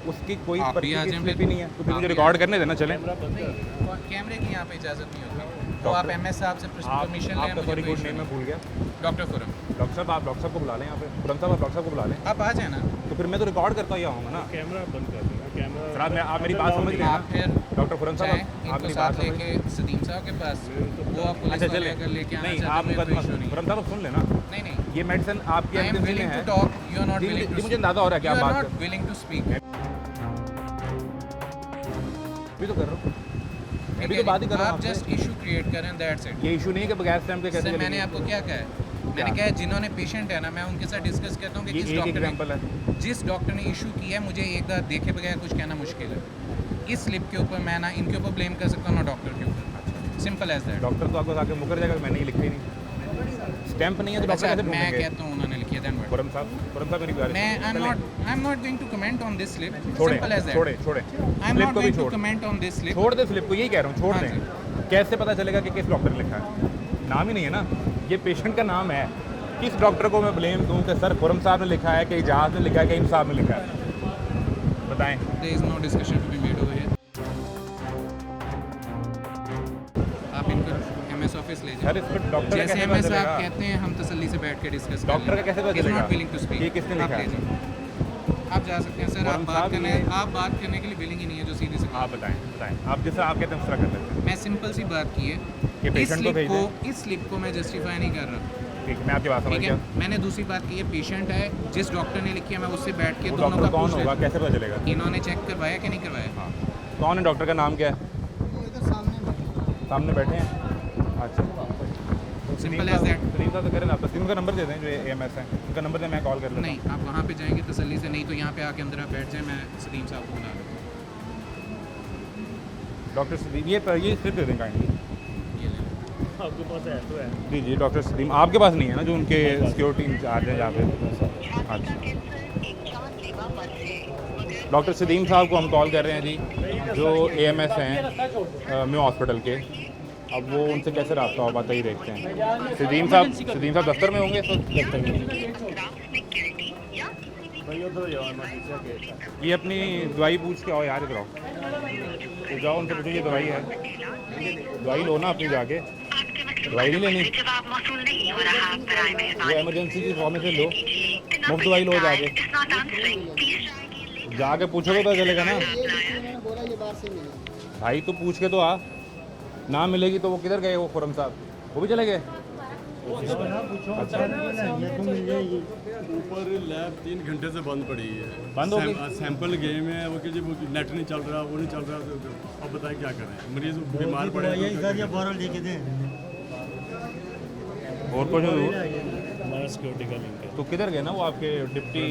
उसकी कोई आप भी पर्ची आ की जाएं स्लिप फिर। ही नहीं है। तो फिर आप मुझे भी रिकॉर्ड आ करने देना चलें। कैमरे की यहाँ पे इजाज़त नहीं होती, तो आप एमएस साहब से परमिशन लें। आपका मुझे सॉरी कोई गुड issue नेम मैं भूल गया। नहीं। डॉक्टर खुरम, डॉक्टर साहब आप डॉक्टर साहब को बुला लें यहाँ पे। खुरम साहब आप डॉक्टर साहब को बुला लें। आप आ जाए ना। तो फिर मैं तो रिकॉर्ड करता ही आऊँगा ना। कैमरा बंद कर देना, कैमरा। सर आप मेरी बात समझ गए आप ना? फिर डॉक्टर खुरम जाएं, साहब आप इनको मेरी साथ बात समझ लेके सदीम साहब के पास, वो आप पुलिस अच्छा वाले चले अगर लेके आना नहीं, चाहते आप हैं कोई मुकदमा इशू नहीं। खुरम साहब सुन लेना, नहीं नहीं, ये मेडिसिन आपकी आई एम इमरजेंसी में विलिंग है। To talk, you are not जी, विलिंग जी, टू मुझे अंदाजा हो रहा है कि आप बात नॉट विलिंग टू स्पीक। भी तो कर रहा हूँ, मैं भी तो बात ही कर रहा हूँ आप आपसे। जस्ट इशू क्रिएट करें, दैट्स इट। ये इशू नहीं है कि बगैर स्टैम्प के कैसे सर मैंने चलेंगे? आपको क्या कहा है? मैंने कहा है जिन्होंने पेशेंट है ना, मैं उनके साथ डिस्कस करता हूँ कि ये किस एक डॉक्टर एग्जांपल है। ने जिस डॉक्टर ने इशू किया है, मुझे एक बार देखे बगैर कुछ कहना मुश्किल है। इस स्लिप के ऊपर मैं ना इनके ऊपर ब्लेम कर सकता हूँ ना डॉक्टर के ऊपर। Simple as that. डॉक्टर तो आपको आके मुकर जाएगा, मैंने ही लिखा ही नहीं। स्टैंप नहीं है तो डॉक्टर अच्छा, कैसे मैं ढूंढेंगे? कहता हूँ उन्होंने लिखी है, देन व्हाट? खुरम साहब मेरी गुजारिश मैं है। आई चलें। Am not going to comment on this slip. छोड़े सिंपल एज दैट। छोड़े आई एम स्लिप नॉट को भी गोइंग टू छोड़ कमेंट ऑन दिस स्लिप। छोड़ दे स्लिप को, यही कह रहा हूँ, छोड़ हाँ दें। कैसे पता चलेगा कि किस डॉक्टर ने लिखा है? नाम ही नहीं है ना, ये पेशेंट का नाम है। किस डॉक्टर को मैं ब्लेम दूँ कि सर खुरम साहब ने लिखा है, कि इजाज़ ने लिखा है, कि इन साहब ने लिखा है? बताएं। There is no discussion to be made over here. आप इनको एमएस ऑफिस ले सर जाएं। इस पर डॉक्टर का जैसे कैसे एमएस पता साहब चलेगा? कहते हैं, हम तसल्ली से बैठ के डिस्कस कर डॉक्टर का कैसे पता चलेगा? Not willing to speak. ये किसने लिखा है? आप जा सकते हैं सर। खुरम आप बात साहब करने ये- आप बात करने के लिए विलिंग ही नहीं है, जो सीधी सी आप बताएं आप जैसा आप कहते हैं उस तरह कर लेते हैं। मैं सिंपल सी बात की है, कि patient को भेज इस स्लिप को मैं जस्टिफाई नहीं कर रहा। ठीक है, मैं आपकी बात समझ ठीक गया। है, मैंने दूसरी बात की है, पेशेंट है, जिस डॉक्टर ने लिखी है मैं उससे बैठ के वो दोनों डॉक्टर का कौन पूछ होगा, लेता कैसे पता चलेगा? हूं। इन्होंने चेक करवाया कि नहीं करवाया? हाँ, कौन है डॉक्टर का नाम क्या है? सामने बैठे हैं। अच्छा, सिंपल एज दैट। सलीम साहब तो करें ना, आप तस्लीम का नंबर दे दें जो एएमएस है, उनका नंबर दें, मैं कॉल कर लेता नहीं, आप वहाँ पे जाएंगे तसल्ली से, नहीं तो यहाँ पे आके अंदर आप बैठ जाए, मैं सलीम साहब को बुला लूँ। हूँ। डॉक्टर सलीम ये स्लिप दे दें काइंडली। ये ले लो। आपके पास है तो है। जी जी, डॉक्टर सलीम आपके पास नहीं है ना, जो उनके सिक्योरिटी इंचार्ज हैं यहाँ पे? अच्छा डॉक्टर सदीम साहब को हम कॉल कर रहे हैं जी, जो AMS हैं म्यू हॉस्पिटल के। अब वो उनसे कैसे रब्ता हो पाता ही देखते हैं। सदीम साहब दफ्तर में होंगे इस वक्त? दफ्तर में। ये अपनी दवाई पूछ के आओ यार, इधर आओ, तो जाओ उनसे पूछो ये दवाई है, दवाई लो ना अपनी जाके, दवाई नहीं लेनी, वो इमरजेंसी की फॉर्मेशन लो, मुफ्त दवाई लो जाके, जाके पूछोगे तो चलेगा ना भाई, तो पूछ के तो आ, ना मिलेगी तो वो किधर गए वो खुरम साहब, वो भी चले गए? ऊपर लैब 3 घंटे से बंद पड़ी है, बंद हो गई? सैंपल गए में है वो कि जी वो नेट नहीं चल रहा, वो नहीं चल रहा, तो अब बताएं क्या करें, मरीज बीमार पड़े। और कुछ हमारा सिक्योरिटी का लिंक है। तो किधर गए ना वो आपके डिप्टी,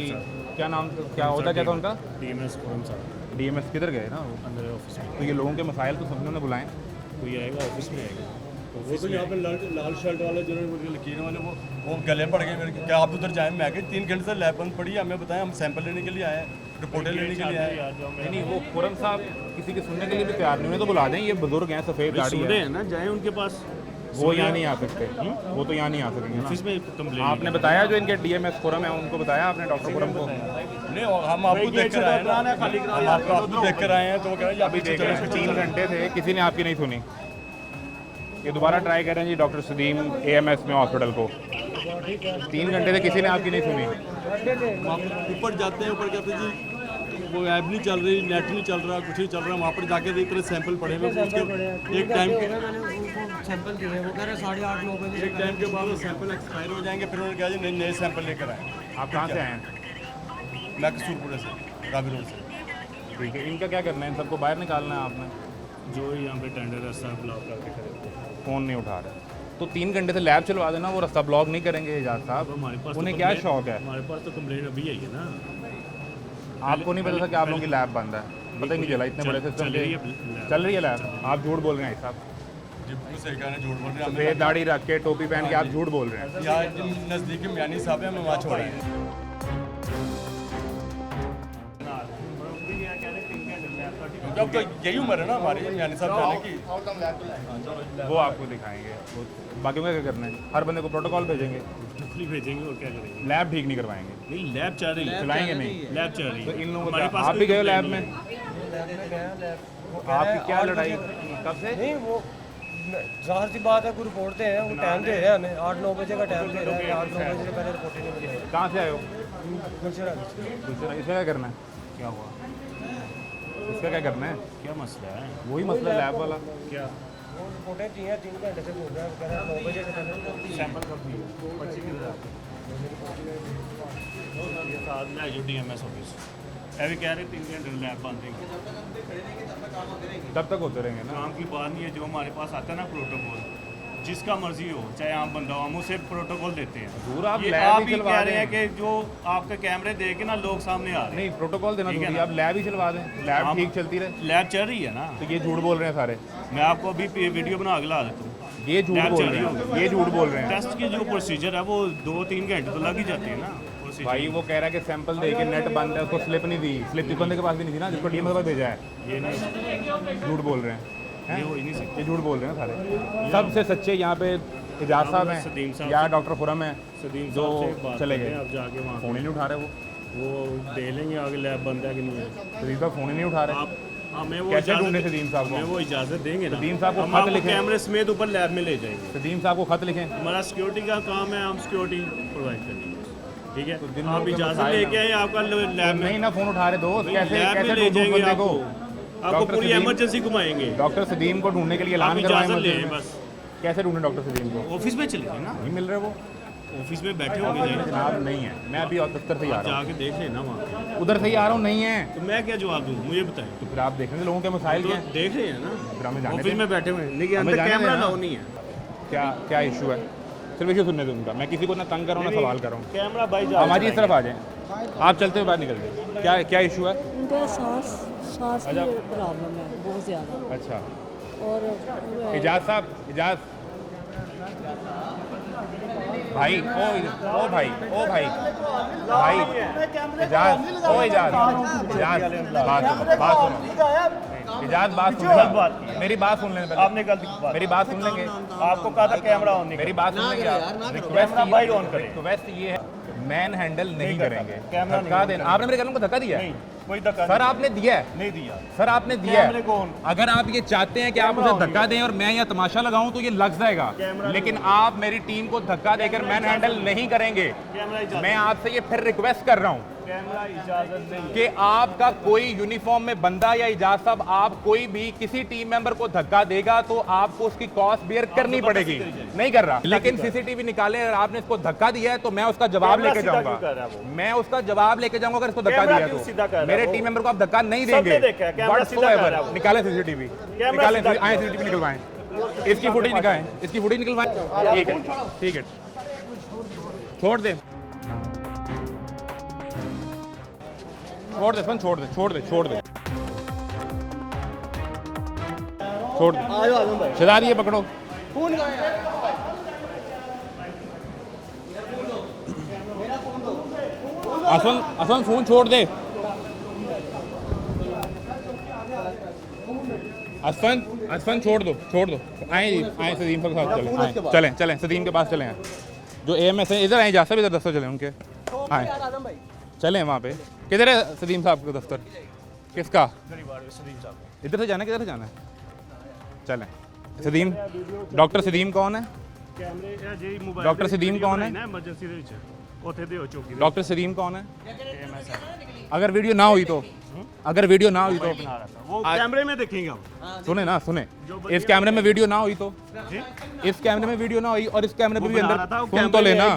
क्या नाम, क्या होता क्या था उनका? DMS खुरम साहब DMS किधर गए ना वो? अंदर ऑफिस में। तो ये लोगों के मसाइल तो सबने उन्हें बुलाएं। कोई आएगा ऑफिस में आएगा। वो तो यहाँ पे लाल शर्ट वाले जो लकीर वाले वो गले पड़ गए मेरे, क्या आप उधर जाएं? मैं 3 घंटे से लैब बंद पड़ी है, हमें बताएं, हम सैंपल लेने के लिए आए हैं, रिपोर्टें लेने के लिए आए हैं। नहीं, वो खुरम साहब किसी के सुनने के लिए भी तैयार नहीं, उन्हें तो बुला दें, ये बुजुर्ग हैं, सफ़ेद दाढ़ी है ना, जाए उनके पास। वो यहाँ नहीं आ सकते, वो तो यहाँ नहीं आ सकेंगे ऑफिस ना। में कंप्लेंट आपने बताया जो इनके DMS खुरम है उनको बताया आपने, डॉक्टर खुरम को? नहीं, हम आपको देख कर आए ना, हम आपको देख कर आए हैं, तो वो कह रहे हैं अभी देख रहे हैं 3 घंटे थे, किसी ने आपकी नहीं सुनी। ये दोबारा ट्राई कर रहे हैं जी डॉक्टर सदीम AMS में हॉस्पिटल को, 3 घंटे से किसी ने आपकी नहीं सुनी। ऊपर जाते हैं, ऊपर कहते हैं जी वो ऐप नहीं चल रही, नेट नहीं चल रहा, कुछ नहीं चल रहा, वहाँ पर जाके देख रहे सैंपल पड़े हुए, उसके एक टाइम के सैंपल दिए, वो कह रहे 8:30-9 बजे। एक टाइम के बाद वो सैंपल एक्सपायर हो जाएंगे, फिर उन्होंने कहा जी नए सैंपल लेकर आए। आप कहाँ से आए हैं? मैं कसूरपुरे से, रावी रोड से। ठीक है, इनका क्या करना है? इन सबको बाहर निकालना है आपने? जो यहाँ पे टेंडर रास्ता ब्लॉक करके खड़े फ़ोन नहीं उठा रहे, तो 3 घंटे से लैब चलवा देना, वो रास्ता ब्लॉक नहीं करेंगे एजाज साहब। हमारे पास उन्हें क्या शौक है? हमारे पास तो कंप्लेंट अभी आई है ना। आपको नहीं पता था कि आप लोगों की लैब बंद है? पता ही नहीं चला इतने बड़े सिस्टम चल रही है लैब। आप झूठ बोल रहे हैं साहब, सही कहा, झूठ बोल रहे हैं। सफ़ेद दाढ़ी रख के टोपी पहन के आप झूठ बोल रहे हैं। यहाँ नज़दीक म्यानी साहब है, हमें वहाँ छोड़ रहे हैं। अब तो यही उम्र है ना हमारी म्यानी साहब जाने की। वो आपको दिखाएंगे, बाकी में क्या करना है? हर बंदे को प्रोटोकॉल भेजेंगे, भेजेंगे और क्या करेंगे? लैब ठीक नहीं करवाएंगे, नहीं लैब चल रही है, चलाएंगे नहीं। लैब चल रही तो है। इन लोगों हमारे को पास आप भी गए लैब में? आपकी आपकी क्या लड़ाई कब से? नहीं, वो जाहिर सी बात है, कोई रिपोर्ट दे रहे हैं, वो टाइम दे रहे हैं हमें, 8-9 बजे का टाइम दे रहे हैं, 8-9 बजे से पहले रिपोर्ट नहीं मिली है। कहाँ से आए हो? दूसरा दूसरा इसका क्या करना है? क्या हुआ? इसका क्या करना है? क्या मसला है? वही मसला लैब वाला। क्या वो रिपोर्टें चाहिए, 3 घंटे से बोल रहे हैं, कह रहे हैं 9 बजे से पहले। सैंपल कब दिए? पर्ची किधर आती है? साथ ले जो DMS ऑफिस है भी कह रहे 3 घंटे लैब बंद रहेंगे। तब तक होते रहेंगे ना। काम की बात नहीं है, जो हमारे पास आता है ना प्रोटोकॉल, जिसका मर्जी हो, चाहे आम बंदा हो, हम उसे प्रोटोकॉल देते हैं। दूर आप ये लैब आप ही ही चलवा कह रहे हैं दें। कि जो आपके कैमरे देख के ना लोग सामने आ रहे हैं। नहीं, प्रोटोकॉल देना ठीक है जरूरी ना? है, आप लैब ही चलवा दें, लैब हम- ठीक चलती रहे। लैब चल रही है ना, तो ये झूठ बोल रहे हैं सारे, मैं आपको अभी वीडियो बना के ला देता हूँ। ये झूठ लैब बोल चल रहे रही हैं, ये झूठ बोल रहे हैं। टेस्ट की जो प्रोसीजर है वो 2-3 घंटे तो लग ही जाते हैं ना प्रोसीजर। भाई वो कह रहा है कि सैंपल दे के नेट बंद है, उसको स्लिप नहीं दी, स्लिप इस बंदे के पास भी नहीं थी ना जिसको DMS पर भेजा है। ये नहीं, झूठ बोल रहे हैं, ये हो ही नहीं सकता। ये झूठ बोल रहे हैं सारे। सबसे सच्चे यहाँ पे एजाज साहब सदीम हैं साहब या से- डॉक्टर खुरम है, सदीम जो साहब से बात चले करते गए। हैं, अब जाके वहाँ फ़ोन ही नहीं उठा रहे वो दे लेंगे आगे लैब बंद है कि नहीं है। सदीम साहब फ़ोन ही नहीं उठा रहे। आप हमें वो कैसे इजाज़त- ढूंढे सदीम साहब को? हमें वो इजाज़त देंगे ना, सदीम साहब को हम खत आपको लिखें। कैमरे समेत ऊपर लैब में ले जाएंगे। सदीम साहब को खत लिखें। हमारा सिक्योरिटी का काम है, हम सिक्योरिटी प्रोवाइड करेंगे, ठीक है? तो दिन आप भर के इजाज़त मसाइल लेके ना- आए आपका लैब में, नहीं ना फ़ोन उठा रहे दोस्त, कैसे लैब में कैसे ले ढूंढूं जाएंगे बंदे को? आपको पूरी इमरजेंसी घुमाएंगे। डॉक्टर सदीम को ढूंढने के लिए आप ऐलान करवाएं इजाज़त मस्जिद लें में। बस। कैसे ढूंढें डॉक्टर सदीम को? ऑफिस में चले गए ना, नहीं मिल रहे वो, ऑफिस में बैठे होंगे जाएंगे, जनाब नहीं है। मैं अभी दफ्तर से ही आ रहा जाके देख लेना वहाँ पे। हूँ, उधर से ही आ रहा हूँ, नहीं है तो मैं क्या जवाब दूँ, मुझे बताएं। तो फिर आप देखेंगे लोगों के मसाइल तो क्या हैं। देख रहे हैं ना, फिर हमें जाने ऑफिस दें। में बैठे हुए हैं, लेकिन हमें अंदर जाने कैमरा दें ना। अलाउ नहीं है। क्या क्या इशू है? सिर्फ इशू सुनने दो उनका, मैं किसी को ना तंग कर रहा हूँ ना सवाल कर रहा हूँ। कैमरा भाई हमारी इस तरफ आ जाएं, आप चलते हुए बाहर निकल जाए। क्या क्या इशू है? उनका सांस की प्रॉब्लम है बहुत ज़्यादा। अच्छा, और इजाज़ साहब, इजाज़ भाई ओ भाई भाई इजाज ओ इजाज बात सुनो इजाज बात सुनो मेरी बात सुन लेने आपने गलती की बात मेरी बात सुन लेंगे आपको कहा था कैमरा ऑन नहीं मेरी बात सुन लेंगे आप कैमरा भाई ऑन करें रिक्वेस्ट ये है मैन हैंडल नहीं करेंगे कैमरा धक्का देना आपने मेरे कलम को धक्का दिया है कोई धक्का सर आपने दिया है नहीं दिया सर आपने दिया कैमरे को है अगर आप ये चाहते हैं कि आप मुझे धक्का दें और मैं यहाँ तमाशा लगाऊं तो ये लग जाएगा लेकिन आप मेरी टीम को धक्का देकर मैन हैंडल नहीं करेंगे मैं आपसे ये फिर रिक्वेस्ट कर रहा हूँ कैमरा इजाजत नहीं कि आपका कोई यूनिफॉर्म में बंदा या इजाज साहब आप कोई भी किसी टीम मेंबर को धक्का देगा तो आपको उसकी कॉस्ट बियर करनी पड़ेगी नहीं कर रहा लेकिन सीसीटीवी निकाले और आपने इसको धक्का दिया है तो मैं उसका जवाब लेके जाऊंगा मैं उसका जवाब लेके जाऊंगा अगर इसको धक्का दिया तो मेरे टीम मेंबर को आप धक्का नहीं देंगे निकाले सीसीटीवी निकाले आए सीसीटीवी निकलवाएं इसकी फुटेज निकालें इसकी फुटेज निकलवाएं ठीक है छोड़ दे छोड़ दे छोड़ दे छोड़ दे छोड़ दे छोड़ दे शहजाद ये पकड़ो असवन फोन छोड़ दे असफन छोड़ दो आए सदीम के साथ चलें चलें सदीम के पास चलें जो AMS है इधर आए जा सब इधर दफ्तर चलें उनके आए चलें वहाँ पे किधर है सदीम साहब का दफ्तर किसका इधर से जाना किधर से जाना है चलें सदीम डॉक्टर सदीम कौन है डॉक्टर सदीम कौन है डॉक्टर सदीम कौन है अगर वीडियो ना हुई तो वो कैमरे में देखेंगे हम सुने ना सुने इस कैमरे में वीडियो ना हुई तो इस कैमरे में वीडियो ना हुई और इस कैमरे में भी अंदर सुन तो लेना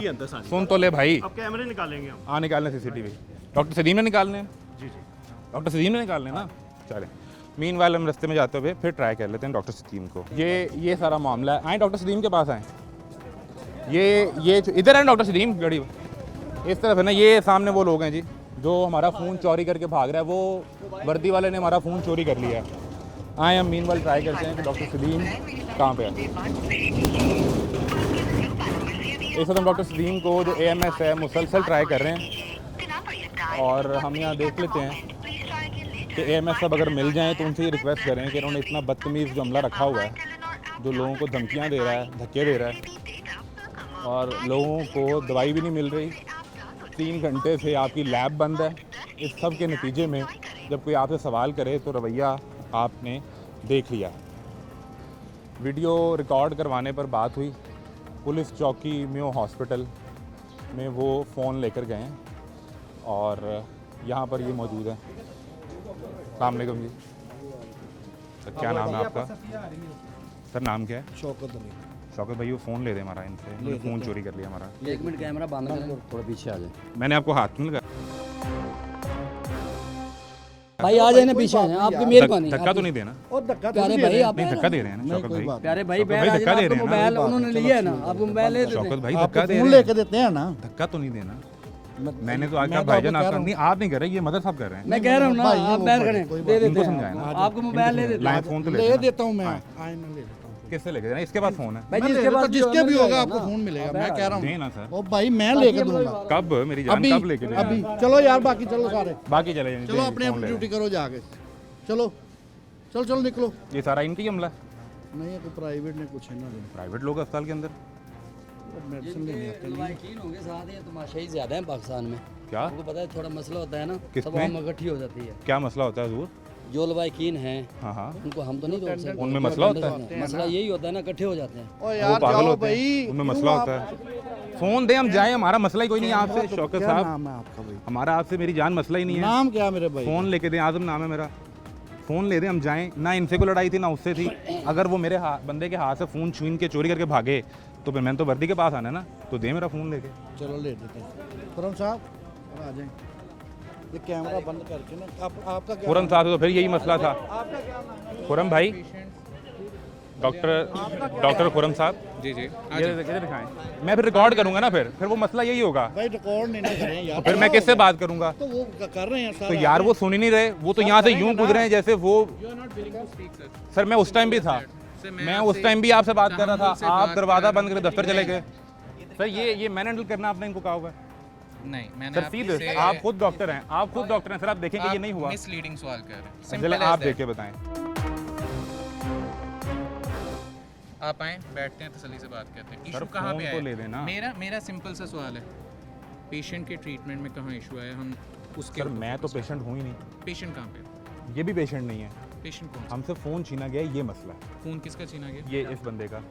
सुन तो ले भाई अब कैमरे निकालेंगे हम हाँ निकालने सीसीटीवी डॉक्टर सदीम ने निकालने जी डॉक्टर सदीम ने निकालने ना चले मीनवाइल हम रास्ते में जाते हुए फिर ट्राई कर लेते हैं डॉक्टर सदीम को ये सारा मामला है आए डॉक्टर सदीम के पास आए ये इधर है डॉक्टर सदीम गड़ी इस तरफ है ना ये सामने वो लोग हैं जी जो हमारा फ़ोन चोरी करके भाग रहा है वो वर्दी वाले ने हमारा फ़ोन चोरी कर लिया है आए हम मीनवाइल ट्राई करते हैं कि डॉक्टर सदीम कहाँ पे है इस वक्त हम डॉक्टर सदीम को जो AMS है मुसलसल ट्राई कर रहे हैं और हम यहाँ देख लेते हैं कि AMS सब अगर मिल जाएं तो उनसे ये रिक्वेस्ट करें कि उन्होंने इतना बदतमीज़ जो हमला रखा हुआ है जो लोगों को धमकियाँ दे रहा है धक्के दे रहा है और लोगों को दवाई भी नहीं मिल रही 3 घंटे से आपकी लैब बंद है इस सब के नतीजे में जब कोई आपसे सवाल करे तो रवैया आपने देख लिया वीडियो रिकॉर्ड करवाने पर बात हुई पुलिस चौकी मेयो हॉस्पिटल में वो फ़ोन लेकर गए हैं और यहाँ पर ये मौजूद है अस्सलाम वालेकुम जी सर क्या नाम है आपका सर नाम क्या है शौकत भाई वो फ़ोन ले दे हमारा इनसे फ़ोन चोरी कर लिया हमारा 1 मिनट कैमरा बंद करें थोड़ा पीछे आ जाए मैंने आपको हाथ में लगा भाई आ जाए ना पीछे आ जाए आपकी मेहरबानी धक्का तो नहीं देना और धक्का प्यारे भाई आप नहीं धक्का दे रहे हैं ना शौकत भाई प्यारे भाई धक्का दे रहे हैं मोबाइल उन्होंने लिया है ना आप मोबाइल ले शौकत भाई धक्का दे फोन रहे लेके हैं देते हैं ना धक्का तो नहीं देना मैंने तो आगे भाईजान आपका नहीं आप नहीं कर रहे ये मदर साहब कर रहे हैं मैं कह रहा हूँ ना आप बैठ करें दे देते इनको समझाए ना आपको मोबाइल ले देते लाइन फ़ोन तो ले ले देता हूँ मैं आए मैं ले लेता हूँ किससे लेके देना इसके पास फ़ोन है भाई जिसके पास जिसके भी होगा आपको फोन मिलेगा मैं कह रहा हूँ देना सर ओ भाई मैं लेके दूंगा कब मेरी जान अभी कब लेके देना अभी चलो यार बाकी चलो सारे बाकी चले जाएंगे चलो अपने अपनी ड्यूटी करो जाके चलो चलो चलो निकलो ये सारा इनकी हमला नहीं है कोई प्राइवेट ने कुछ है ना प्राइवेट लोग अस्पताल के अंदर मेडिसिन लेने आते हैं यकीन होंगे साथ ये तमाशा ही ज्यादा है पाकिस्तान में क्या आपको पता है थोड़ा मसला होता है ना किसमें? सब हम इकट्ठी हो जाती है क्या मसला होता है हजूर जो लवाकिन हैं हाँ हाँ उनको हम तो नहीं रोक सकते उनमें मसला होता है मसला यही होता है ना इकट्ठे हो जाते हैं ओ वो यार पागल जाओ होते भाई हैं उनमें मसला होता है फ़ोन दे हम जाए हमारा मसला ही कोई नहीं है आपसे शौकत क्या साहब नाम है आपका भाई हमारा आपसे मेरी जान मसला ही नहीं है नाम क्या मेरे भाई फ़ोन लेके दें आज़म नाम है मेरा फ़ोन ले दें हम जाएं ना इनसे को लड़ाई थी ना उससे थी अगर वो मेरे बंदे के हाथ से फ़ोन छीन के चोरी करके भागे तो फिर मैंने तो वर्दी के पास आना है ना तो दे मेरा फ़ोन लेके चलो ले देते हैं खुरम साहब आ जाएं ये कैमरा बंद करके ना आपका क्या खुरम साहब तो फिर यही मसला था खुरम भाई डॉक्टर खुरम साहब जी जी ये दिखाएं मैं फिर रिकॉर्ड करूंगा ना फिर वो मसला यही होगा भाई रिकॉर्ड नहीं ना करें यार फिर मैं किससे बात करूंगा तो वो कर रहे हैं तो सारा यार वो सुन ही नहीं रहे वो तो यहाँ से यूं गुजरे हैं जैसे वो सर मैं उस टाइम भी था मैं उस टाइम भी आपसे बात कर रहा था आप दरवाज़ा बंद करके दफ्तर चले गए सर ये मैन हैंडल करना आपने इनको कहा हुआ है? नहीं, मैंने सर सीधे आप खुद डॉक्टर हैं, आप खुद डॉक्टर हैं सर, आप देखें कि ये नहीं हुआ। मिसलीडिंग सवाल कर रहे हैं। चलिए Simple as आप that. देख के बताएं। आप आए, बैठते हैं, तसल्ली से बात करते हैं। सर, इशू कहाँ फोन पे तो आया? ले लेना। मेरा सिंपल सा सवाल है, पेशेंट के ट्रीटमेंट में कहाँ इशू आया, हम उसके सर मैं तो पेशेंट हूँ ही नहीं, पेशेंट कहाँ पे? ये भी पेशेंट नहीं है, पेशेंट कौन सा? हमसे फ़ोन छीना गया है, ये मसला है। फ़ोन किसका छीना गया? ये इस बंदे का,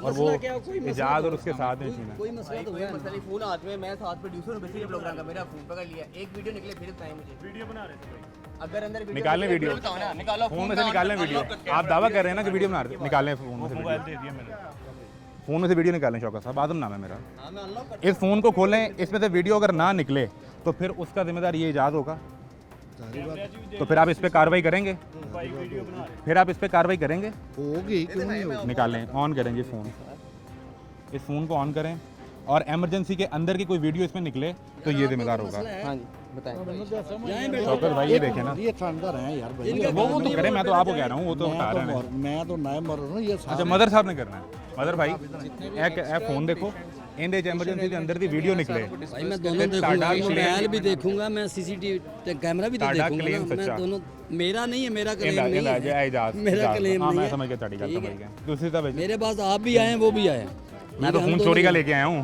और वो इजाज़ और उसके साथ में छीना। कोई मसला तो है नहीं। फोन हाथ में, मैं साथ प्रोड्यूसर हूं बेसिकली प्रोग्राम का, मेरा फोन पकड़ लिया, एक वीडियो निकले फिर बताएं मुझे। वीडियो बना रहे थे भाई, अगर अंदर वीडियो निकालें वीडियो, बताओ ना, निकालो फ़ोन में से निकालें वीडियो। आप दावा कर रहे हैं ना कि वीडियो बना रहे थे, निकालें फ़ोन में से मोबाइल वीडियो, दे दिया मैंने। फ़ोन में से वीडियो निकालें। शौकत साहब, आदम नाम है मेरा। इस फ़ोन को खोलें, इसमें से वीडियो अगर ना निकले तो फिर उसका जिम्मेदार ये इजाज़ होगा। तो फिर आप इस पर कार्रवाई करेंगे? फिर आप इस पर कार्रवाई करेंगे? होगी, क्यों नहीं होगी? निकालें, ऑन करेंगे फ़ोन, इस फ़ोन को ऑन करें, और एमरजेंसी के अंदर की कोई वीडियो इसमें निकले तो ये जिम्मेदार होगा। हां जी बताएं। शौकत भाई ये देखें ना, ये थानेदार हैं यार भाई, वो तो करें, मैं तो आपको कह रहा हूँ, वो तो बता रहे हैं। मैं तो नायब मर रहा हूं, ये अच्छा मदर साहब ने करना है। मदर भाई ए फ़ोन देखो, इंदे एमरजेंसी के अंदर की वीडियो निकले, भाई मैं दोनों देखूंगा, मोबाइल भी देखूंगा, मैं सीसीटीवी कैमरा भी तो ताड़ा देखूंगा क्लेम ना, मैं सच्चा। दोनों, मेरा नहीं है, मेरा क्लेम नहीं है, मेरा क्लेम हाँ नहीं मैं है। समझ गया, ताड़ी गल समझ गया। दूसरी तरफ मेरे पास आप भी आए, वो भी आए, मैं तो फ़ोन चोरी का लेके आया हूँ,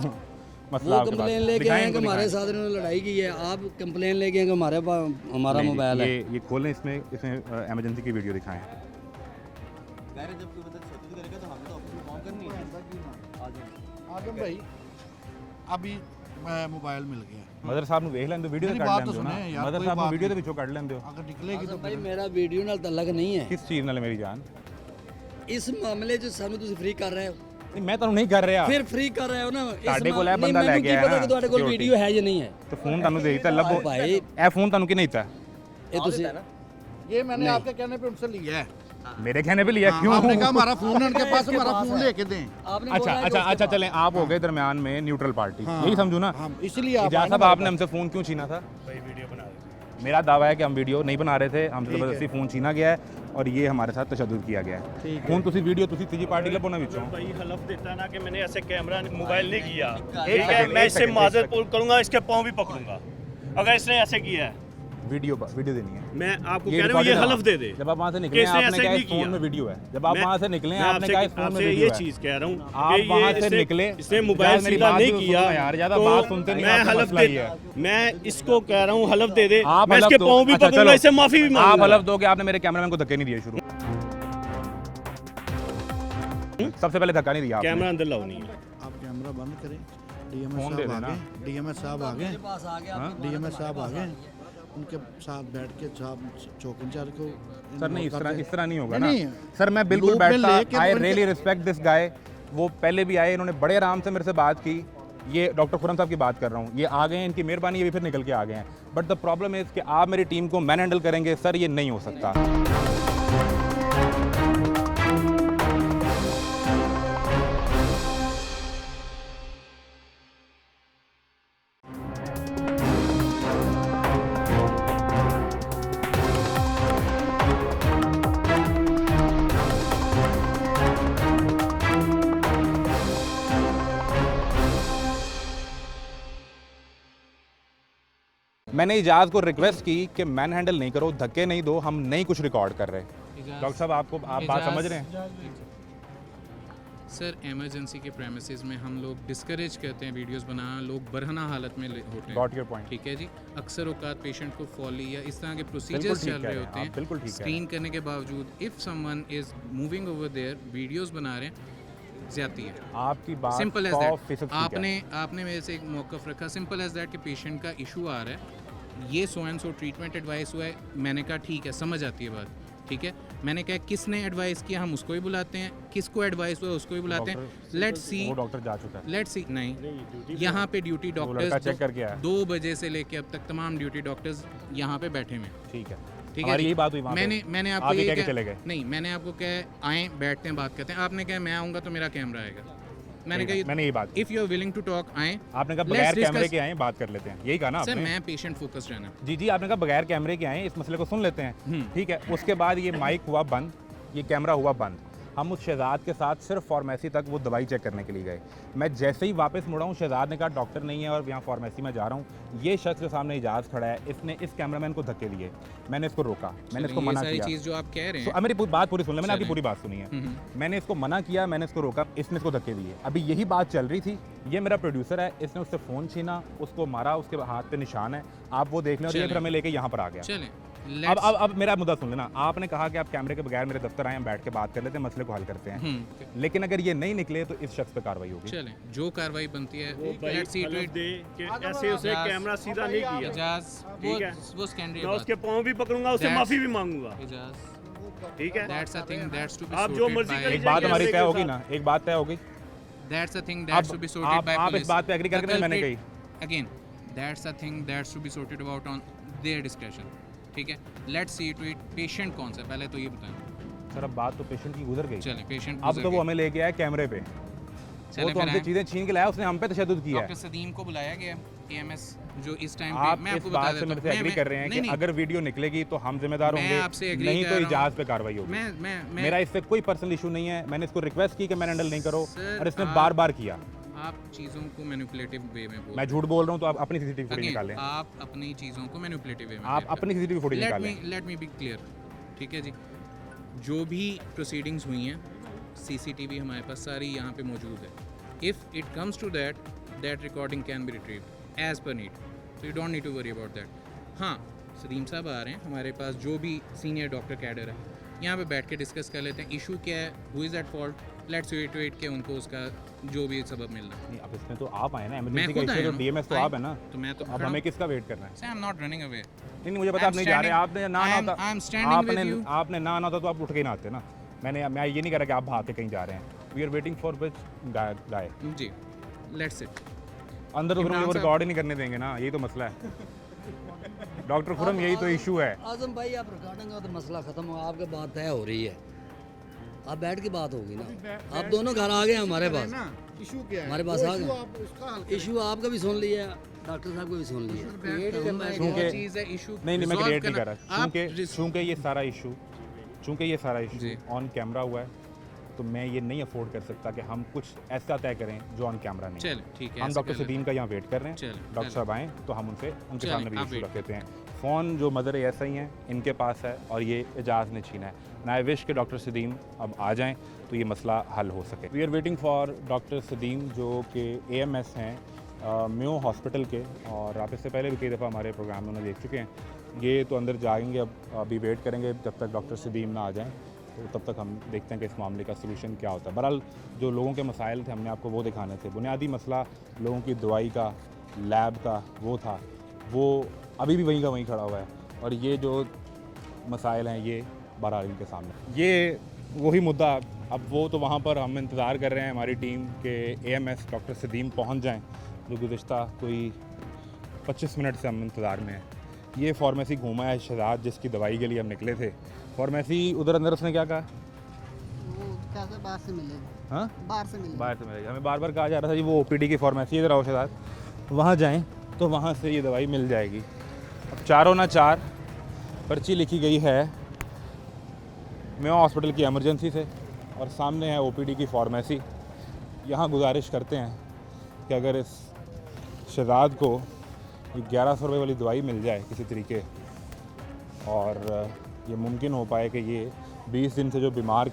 मसला वो आपके पास। कंप्लेन लेके दिखाएं आए कि इनको, हमारे दिखाएं। साथ इन्होंने लड़ाई की है, आप कंप्लेन लेके आए कि हमारे पास हमारा नहीं, मोबाइल है। ये खोलें, इसमें एमरजेंसी की वीडियो दिखाएं। जब कोई बंदा शोध करेगा तो हमें तो ऑफिस में काम करनी है। आदम भाई अभी मोबाइल मिल गया, मदर साहब ਨੂੰ ਵੇਖ ਲੈਂਦੇ ਵੀਡੀਓ ਤੇ मेरी ਕੱਢ बात तो ਲੈਂਦੇ ਹੋ ਨਾ, सुने यार, ਮਦਰ कोई ਸਾਹਿਬ ਨੂੰ बात ਵੀਡੀਓ ਦੇ नहीं। ਵਿੱਚੋਂ ਕੱਢ ਲੈਂਦੇ ਹੋ। अगर निकलेगी तो ਭਾਈ ਮੇਰਾ ਵੀਡੀਓ ਨਾਲ ਤਲਕ ਨਹੀਂ ਹੈ, ਕਿਸ ਚੀਜ਼ ਨਾਲ ਮੇਰੀ ਜਾਨ? ਇਸ ਮਾਮਲੇ 'ਚ ਸਾਨੂੰ ਤੁਸੀਂ ਫ੍ਰੀ ਕਰ ਰਹੇ ਹੋ, ਨਹੀਂ ਮੈਂ ਤੁਹਾਨੂੰ ਨਹੀਂ ਕਰ ਰਿਹਾ, ਫਿਰ ਫ੍ਰੀ ਕਰ ਰਹੇ ਹੋ ਨਾ। ਇਸ ਤੁਹਾਡੇ ਕੋਲ ਇਹ ਨਹੀਂ, ਬੰਦਾ ਲੈ ਮੈਨੂੰ ਕੇ ਕੀ ਆਇਆ ਪਤਾ ਨਾ, ਕਿ ਤੁਹਾਡੇ ਕੋਲ security। ਵੀਡੀਓ ਹੈ ਜਾਂ ਨਹੀਂ ਹੈ। ਤੇ ਫੋਨ ਤੁਹਾਨੂੰ ਦੇ ਦਿੱਤਾ, ਲੱਭੋ। ਭਾਈ ਇਹ ਫੋਨ ਤੁਹਾਨੂੰ ਕਿਹਨੇ ਦਿੱਤਾ? ਇਹ ਤੁਸੀਂ ये मैंने आपके कहने पे उनसे लिया है। मेरे कहने पे लिया, क्यों? आपने कहा हमारा फोन है, उनके पास हमारा फोन लेके दें। आपने अच्छा बोला है कि अच्छा उसके अच्छा पास- चलें, आप हो गए दरमियान में न्यूट्रल पार्टी, यही समझू ना। हाँ, इसलिए आप इजाज़ आए साहब ना आपने हमसे फ़ोन क्यों छीना था? भाई वीडियो बना रहे थे। मेरा दावा है कि हम वीडियो नहीं बना रहे थे, हमसे ज़बरदस्ती फ़ोन छीना गया है और ये हमारे साथ तशद्दुद किया गया है। ਹੁਣ ਤੁਸੀਂ ਵੀਡੀਓ ਤੁਸੀਂ ਤੀਜੀ ਪਾਰਟੀ ਲੱਭੋ ਨਾ ਵਿੱਚੋਂ। भाई हलफ देता ना कि मैंने ऐसे कैमरा मोबाइल नहीं किया, एक ठीक है, सेकंड, मैं एक इससे सेकंड, माजर एक सेकंड। करूंगा, इसके पाँव भी पकड़ूंगा अगर इसने ऐसे किया है। वीडियो देनी है। मैं आपको ये कह रहा हूँ, ये recorded हलफ दे दे जब आप वहाँ से कि निकले इसने आपने ऐसे कहा नहीं इस फ़ोन किया। में वीडियो है, जब आप मैं- वहाँ से निकले मैं आपने कहा इस फ़ोन में आपसे वीडियो ये है। चीज़ कह रहा हूँ आप कि वहाँ ये से इसने- निकले, इसने मोबाइल यार मेरी सीधा बात नहीं तो किया सुनो यार, ज़्यादा तो बात सुनते नहीं, मैं आपका हलफ मसला दे, ही है। मैं इसको कह रहा हूँ हलफ दे दे, आप मैं हलफ इसके दो। पाँव भी अच्छा, पकड़ूंगा, चलो। इससे माफ़ी भी आप मांगूंगा। हलफ दोगे, आपने मेरे कैमरामैन को धक्के नहीं दिए शुरू। सबसे पहले धक्का नहीं दिया आपने। कैमरा अंदर लाओ नहीं है। आप कैमरा बंद करें। डीएमएस फोन दे साहब आ देना। गए, डीएमएस साहब आ गए, पास आ गया, आपके डीएमएस साहब आ गए, उनके साथ बैठ के साहब चौक इंचार्ज को सर नहीं, इस तरह नहीं होगा ना। नहीं, सर मैं बिल्कुल लूप में बैठता, लेके आई उनके- रियली रिस्पेक्ट दिस गाय। वो पहले भी आए, इन्होंने बड़े आराम से मेरे से बात की। ये डॉक्टर खुरम साहब की बात कर रहा हूँ, ये आ गए हैं, इनकी मेहरबानी, ये भी फिर निकल के आ गए हैं। बट द प्रॉब्लम इज़ कि आप मेरी टीम को मैन हैंडल करेंगे, सर ये नहीं हो सकता। मैंने इजाज़ को रिक्वेस्ट की कि मैन हैंडल नहीं करो, धक्के नहीं दो, हम नहीं कुछ रिकॉर्ड कर रहे। डॉक्टर साहब आप बात समझ रहे हैं? सर एमरजेंसी के प्रेमिसेस में हम लोग डिस्करेज करते हैं वीडियोस बनाना, लोग बरहना हालत में होते हैं। Got your point. ठीक है जी, अक्सर औकात पेशेंट को फॉली या इस तरह के बिल्कुल प्रोसीजर्स ठीक चल कह रहे रहे हैं होते आप, हैं, बिल्कुल ठीक कह रहे स्क्रीन करने के बावजूद if someone is moving over there, videos बना रहे हैं, ज्यादती है। आपकी बात सिंपल एज 100% दैट। ठीक है। आपने मेरे से एक मौक़िफ़ रखा, सिंपल एज दैट कि पेशेंट का इशू आ रहा है, ये so and so treatment advice हुआ है, मैंने कहा ठीक है, समझ आती है बात, ठीक है। मैंने कहा किसने एडवाइस किया, हम उसको ही बुलाते हैं, किसको एडवाइस हुआ उसको ही बुलाते हैं। लेट्स सी, वो डॉक्टर जा चुका है। लेट्स सी, नहीं यहाँ पे ड्यूटी लड़का डॉक्टर्स चेक करके आया। 2 बजे से लेके अब तक तमाम ड्यूटी डॉक्टर्स यहाँ पे बैठे हुए हैं। ठीक है, ठीक है हमारी जी। यही बात हुई वहाँ पे। मैंने आप आपको ये ये कह के कहा- चले गए। नहीं, मैंने आपको कहा आए बैठते हैं बात करते हैं, आपने कहा मैं आऊँगा तो मेरा कैमरा आएगा। मैंने कहा मैंने यही बात की। If you are willing to talk आए। आपने कहा Let's बगैर कैमरे discuss- के आए, बात कर लेते हैं, यही कहा ना सर आपने? मैं पेशेंट फोकस्ड रहना। जी जी, आपने कहा बगैर कैमरे के आए, इस मसले को सुन लेते हैं, ठीक है। उसके बाद ये माइक हुआ बंद, ये कैमरा हुआ बंद। हम उस शहजाद के साथ सिर्फ फार्मेसी तक वो दवाई चेक करने के लिए गए। मैं जैसे ही वापस मुड़ा हूँ, शहजाद ने कहा डॉक्टर नहीं है और यहाँ फार्मेसी में जा रहा हूँ। ये शख्स के सामने इजाज़ खड़ा है, इसने इस कैमरामैन को धक्के दिए। मैंने इसको रोका, मैंने इसको मना किया। चीज़ जो आप कह रहे हैं, अब मेरी बात पूरी सुन ले, मैंने आपकी पूरी बात सुनी है। मैंने इसको मना किया, मैंने इसको रोका, इसने इसको धक्के दिए। अभी यही बात चल रही थी। ये मेरा प्रोड्यूसर है, इसने उससे फ़ोन छीना, उसको मारा, उसके हाथ पे निशान है, आप वो देख लें। और ये फिर हमें लेके यहाँ पर आ गया। चलें अब मेरा मुद्दा सुन लेना। आपने कहा कि आप कैमरे के बगैर मेरे दफ्तर आए, हम बैठ के बात कर लेते हैं, मसले को हल करते हैं। लेकिन अगर ये नहीं निकले तो इस शख्स पे कार्रवाई होगी। चलें, जो कार्रवाई बनती है लेट्स सी टू इट। ऐसे उसे कैमरा सीधा नहीं किया, इजाज़ ठीक है, वो स्कैंडरी मैं उसके पाँव भी पकड़ूंगा, उससे माफी भी मांगूंगा, इजाज़ ठीक है। That's a thing that's to be आप जो मर्जी करिए। एक बात हमारी तय होगी ना, एक बात तय होगी। That's a thing that's to be sorted by आप इस बात पे एग्री करके नहीं, मैंने कही again that's a thing that's to be sorted about on their discussion, ठीक है। Let's see to it. Patient कौन सा, पहले तो ये बताएं सर। अब बात तो पेशेंट की गुजर गई। चलें, पेशेंट अब तो वो हमें लेके आया कैमरे पे, वो तो हमसे चीज़ें छीन के लाया, उसने हम पे तशद्दुद किया है। डॉक्टर सदीम को बुलाया गया एएमएस जो इस टाइम आप मैं इस आपको बता बात से देता मेरे से हूं। एग्री कर रहे हैं कि अगर वीडियो निकलेगी तो हम जिम्मेदार मैं होंगे, आपसे एग्री नहीं कर तो रहा हूं। इजाज़ पे कार्रवाई होगी। मैं मेरा इससे कोई पर्सनल इशू नहीं है। मैंने इसको रिक्वेस्ट की कि मैं हैंडल नहीं करो, सर, और इसने बार बार किया। आप चीज़ों को मैनिपुलेटिव वे में बोल, मैं झूठ बोल रहा हूँ तो आप अपनी सीसीटीवी फुटेज निकालें। आप अपनी चीज़ों को मैनिपुलेटिव वे में आप अपनी सीसीटीवी फुटेज निकालें। लेट मी बी क्लियर, ठीक है जी। जो भी प्रोसीडिंग्स हुई हैं, सीसीटीवी हमारे पास सारी यहाँ पे मौजूद है। If it comes to that recording can be retrieved as per need, so you don't need to worry about that. हाँ, सलीम साहब आ रहे हैं हमारे पास, जो भी सीनियर डॉक्टर कैडर है, यहाँ पे बैठ के डिस्कस कर लेते हैं इशू क्या है, who is at fault, let's wait के उनको उसका जो भी सबब मिलना। नहीं, अब इसमें तो आप आए ना, मैं इमरजेंसी का खुद इशू आया तो हूं। डीएमएस तो आप है ना, तो मैं तो अब हमें किसका वेट करना है? I am not running away. नहीं, मुझे पता आप नहीं जा रहे, आपने ना आना आई एम होता, स्टैंडिंग विद यू। आपने ना आना होता तो आप उठ के ही ना आते ना। मैं ये नहीं कह रहा कि आप भाग के कहीं जा रहे हैं। We are waiting for which guy जी, लेट्स इट। अंदर तो फिर वो रिकॉर्ड ही नहीं करने देंगे ना, यही तो मसला है। डॉक्टर खुरम, यही तो इशू है। आजम भाई आप रिकॉर्डिंग का तो मसला ख़त्म हो, आपके बात तय हो रही है, आप बैठ के बात होगी ना। आप दोनों घर आ गए हमारे पास, इशू क्या है हमारे पास आ गए। इशू आपका भी सुन लिया, डॉक्टर साहब को भी सुन लिया। चूँकि चीज़ है इशू, नहीं मैं क्रिएट नहीं कर रहा, चूँकि ये सारा इशू ऑन कैमरा हुआ है, तो मैं ये नहीं अफोर्ड कर सकता कि हम कुछ ऐसा तय करें जो ऑन कैमरा नहीं। चल ठीक है, हम डॉक्टर सदीम का यहाँ वेट कर रहे हैं, डॉक्टर साहब आएँ तो हम उनके सामने भी इशू रख देते हैं। फ़ोन जो मदर ऐसा ही हैं, इनके पास है और ये एजाज़ ने छीना है। एंड आई विश कि डॉक्टर सदीम अब आ जाएं तो ये मसला हल हो सके। We are waiting for doctor Sadeem जो कि AMS हैं म्यो हॉस्पिटल के, और आप इससे पहले भी कई दफ़ा हमारे प्रोग्राम में उन्हें देख चुके हैं। ये तो अंदर जाएंगे, अब अभी वेट करेंगे जब तक डॉक्टर सदीम ना आ जाएँ, तो तब तक हम देखते हैं कि इस मामले का सलूशन क्या होता है। बहरहाल जो लोगों के मसाइल थे हमने आपको वो दिखाने थे। बुनियादी मसला लोगों की दवाई का, लैब का वो था, वो अभी भी वहीं का वहीं खड़ा हुआ है। और ये जो मसाइल हैं ये बहरहाल इनके सामने, ये वही मुद्दा। अब वो तो वहाँ पर हम इंतज़ार कर रहे हैं हमारी टीम के AMS डॉक्टर सदीम पहुँच जाएँ, जो गुज़िश्ता कोई 25 मिनट से हम इंतज़ार में हैं। ये फार्मेसी घूमा है शहजाद, जिसकी दवाई के लिए हम निकले थे। फार्मेसी उधर अंदर उसने क्या कहा? वो क्या था, बाहर से मिलेगा। हाँ, बाहर से मिलेगा। हमें बार बार कहा जा रहा था जी वो OPD की फार्मेसी इधर आओ शहजाद, वहाँ जाएं तो वहाँ से ये दवाई मिल जाएगी। अब 4 पर्ची लिखी गई है म्यो हॉस्पिटल की एमरजेंसी से, और सामने है OPD की फार्मेसी। यहाँ गुजारिश करते हैं कि अगर इस शहजाद को 1100 रुपये वाली दवाई मिल जाए किसी तरीके, और ये मुमकिन हो पाए कि ये 20 दिन से जो बीमार